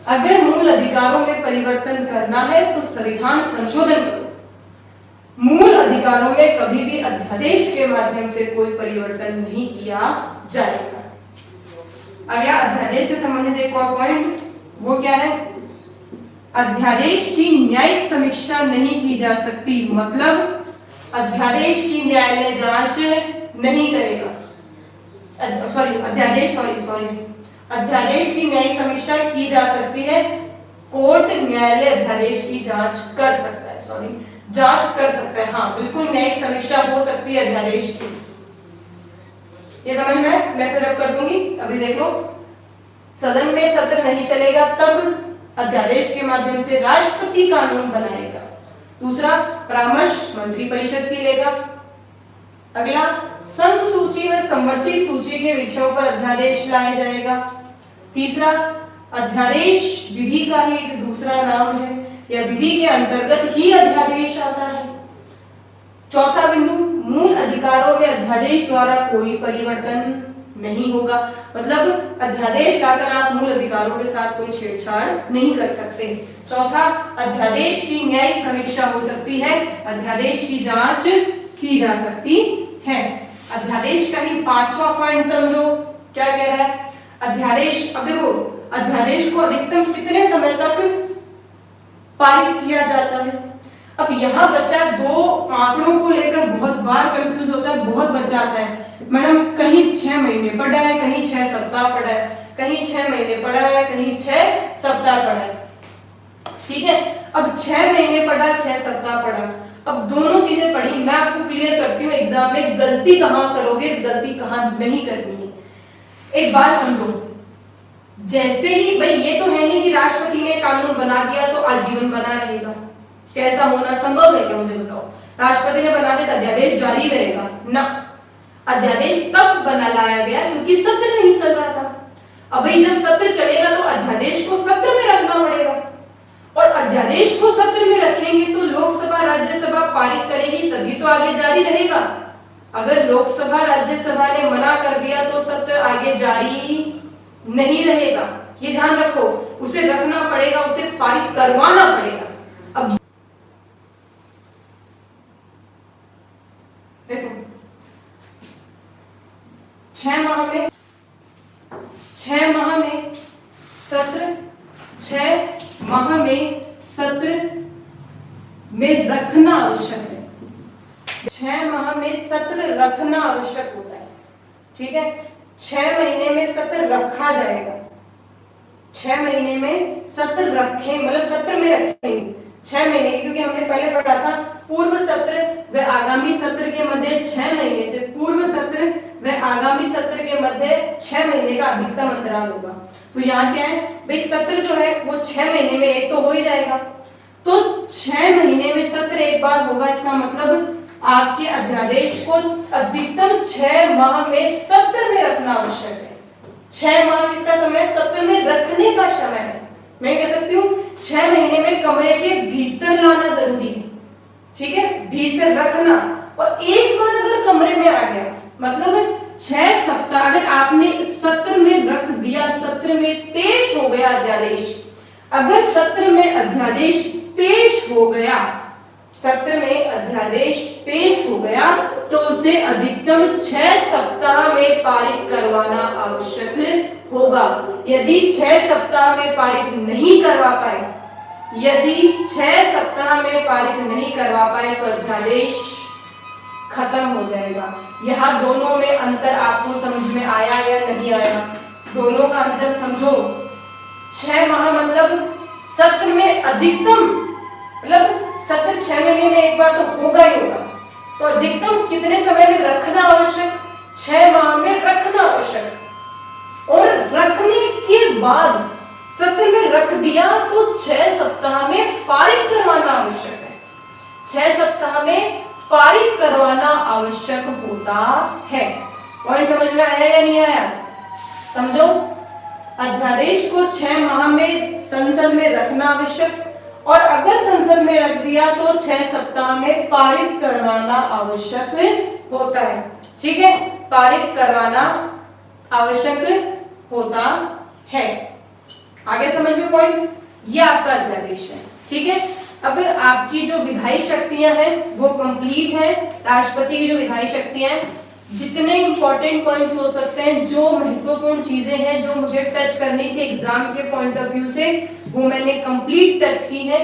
अगर मूल अधिकारों में परिवर्तन करना है तो संविधान संशोधन करो। मूल अधिकारों में कभी भी अध्यादेश के माध्यम से कोई परिवर्तन नहीं किया जाएगा। अगला अध्यादेश से संबंधित एक और पॉइंट, वो क्या है, अध्यादेश की न्यायिक समीक्षा नहीं की जा सकती। मतलब अध्यादेश की न्यायालय जांच नहीं करेगा। अध्यादेश की न्यायिक समीक्षा की जा सकती है, कोर्ट न्यायालय अध्यादेश की जांच कर सकता है, जांच कर सकता है। हाँ बिल्कुल, न्यायिक समीक्षा हो सकती है अध्यादेश की। ये समझ में, मैं सिर्फ कर दूंगी। अभी देख लो, सदन में सत्र नहीं चलेगा तब अध्यादेश के माध्यम से राष्ट्रपति कानून बनाएगा। दूसरा, परामर्श मंत्री परिषद की लेगा। अगला, संघ सूची व समवर्ती सूची के विषयों पर अध्यादेश लाया जाएगा। तीसरा, अध्यादेश विधि का ही एक दूसरा नाम है, या विधि के अंतर्गत ही अध्यादेश आता है। चौथा बिंदु, मूल अधिकारों में अध्यादेश द्वारा कोई परिवर्तन नहीं होगा। मतलब अध्यादेश लाकर आप मूल अधिकारों के साथ कोई छेड़छाड़ नहीं कर सकते। चौथा, अध्यादेश की न्यायिक समीक्षा हो सकती है, अध्यादेश की जांच की जा सकती है। अध्यादेश का ही 5वां पॉइंट समझो, क्या कह रहा है अध्यादेश। अब देखो, अध्यादेश को अधिकतम कितने समय तक पारित किया जाता है। अब यहाँ बच्चा दो आंकड़ों को लेकर बहुत बार कंफ्यूज होता है, बहुत बच्चा आता है, मैडम कहीं 6 महीने पढ़ा है, कहीं 6 सप्ताह पढ़ा है, कहीं 6 महीने पढ़ा है, कहीं 6 सप्ताह पढ़ा है। ठीक है, अब 6 महीने पढ़ा, 6 सप्ताह पढ़ा, अब दोनों चीजें पढ़ी। मैं आपको क्लियर करती हूँ एग्जाम में गलती कहाँ करोगे, गलती कहाँ नहीं करनी है। एक बात समझो, जैसे ही भाई ये तो है नहीं कि राष्ट्रपति ने कानून बना दिया तो आजीवन बना रहेगा, कैसा होना संभव है क्या, मुझे बताओ। राष्ट्रपति ने बना दिया तो अध्यादेश जारी रहेगा ना, अध्यादेश तब बना लाया गया क्योंकि सत्र नहीं चल रहा था। अब भाई जब सत्र चलेगा तो अध्यादेश को सत्र में रखना पड़ेगा, और अध्यादेश को सत्र में रखेंगे तो लोकसभा राज्यसभा पारित करेगी, तभी तो आगे जारी रहेगा। अगर लोकसभा राज्यसभा ने मना कर दिया तो सत्र आगे जारी नहीं रहेगा, ये ध्यान रखो। उसे रखना पड़ेगा, उसे पारित करवाना पड़ेगा। अब देखो, 6 माह में सत्र, 6 माह में सत्र में रखना आवश्यक है। 6 माह में सत्र रखना आवश्यक होता है, ठीक है। 6 महीने में सत्र रखा जाएगा, 6 महीने में सत्र रखें, मतलब सत्र में रखेंगे 6 महीने की, क्योंकि हमने पहले पढ़ा था पूर्व सत्र व आगामी सत्र के मध्य 6 महीने से, पूर्व सत्र व आगामी सत्र के मध्य 6 महीने का अधिकतम अंतराल होगा। तो यहाँ क्या है भाई, सत्र जो है वो 6 महीने में एक तो हो ही जाएगा, तो 6 महीने में सत्र एक बार होगा, इसका मतलब आपके अध्यादेश को अधिकतम 6 माह में सत्र में रखना आवश्यक है। 6 माह किसका समय, सत्र में रखने का समय है। मैं कह सकती हूँ 6 महीने में कमरे के भीतर लाना जरूरी है, ठीक है, भीतर रखना। और एक बार अगर कमरे में आ गया, मतलब 6 सप्ताह अगर आपने सत्र में रख दिया, सत्र में पेश हो गया अध्यादेश, अगर सत्र में अध्यादेश पेश हो गया, सत्र में अध्यादेश पेश हो गया, तो उसे अधिकतम 6 सप्ताह में पारित करवाना आवश्यक होगा। यदि 6 सप्ताह में पारित नहीं करवा पाए, यदि 6 सप्ताह में पारित नहीं करवा पाए तो अध्यादेश खत्म हो जाएगा। यहाँ दोनों में अंतर आपको समझ में आया या नहीं आया? दोनों का अंतर समझो। 6 माह मतलब सत्र में अधिकतम, मतलब सत्र 6 महीने में एक बार तो होगा ही होगा, तो अधिकतम कितने समय में रखना आवश्यक, 6 माह में रखना आवश्यक। और रखने के बाद सत्र में रख दिया तो 6 सप्ताह में पारित करवाना आवश्यक है, 6 सप्ताह में पारित करवाना आवश्यक होता है। पॉइंट समझ में आया या नहीं आया? समझो, अध्यादेश को 6 माह में संसद में रखना आवश्यक, और अगर संसद में रख दिया तो 6 सप्ताह में पारित करवाना आवश्यक होता है। ठीक है, पारित करवाना आवश्यक होता है। आगे समझ में पॉइंट? ये आपका अध्यादेश है। ठीक है, अब आपकी जो विधायी शक्तियां हैं वो कंप्लीट है। राष्ट्रपति की जो विधायी शक्तियां हैं, जितने इंपॉर्टेंट पॉइंट्स हो सकते हैं, जो महत्वपूर्ण चीजें हैं जो मुझे टच करनी थी एग्जाम के पॉइंट ऑफ व्यू से, वो मैंने कंप्लीट टच की है।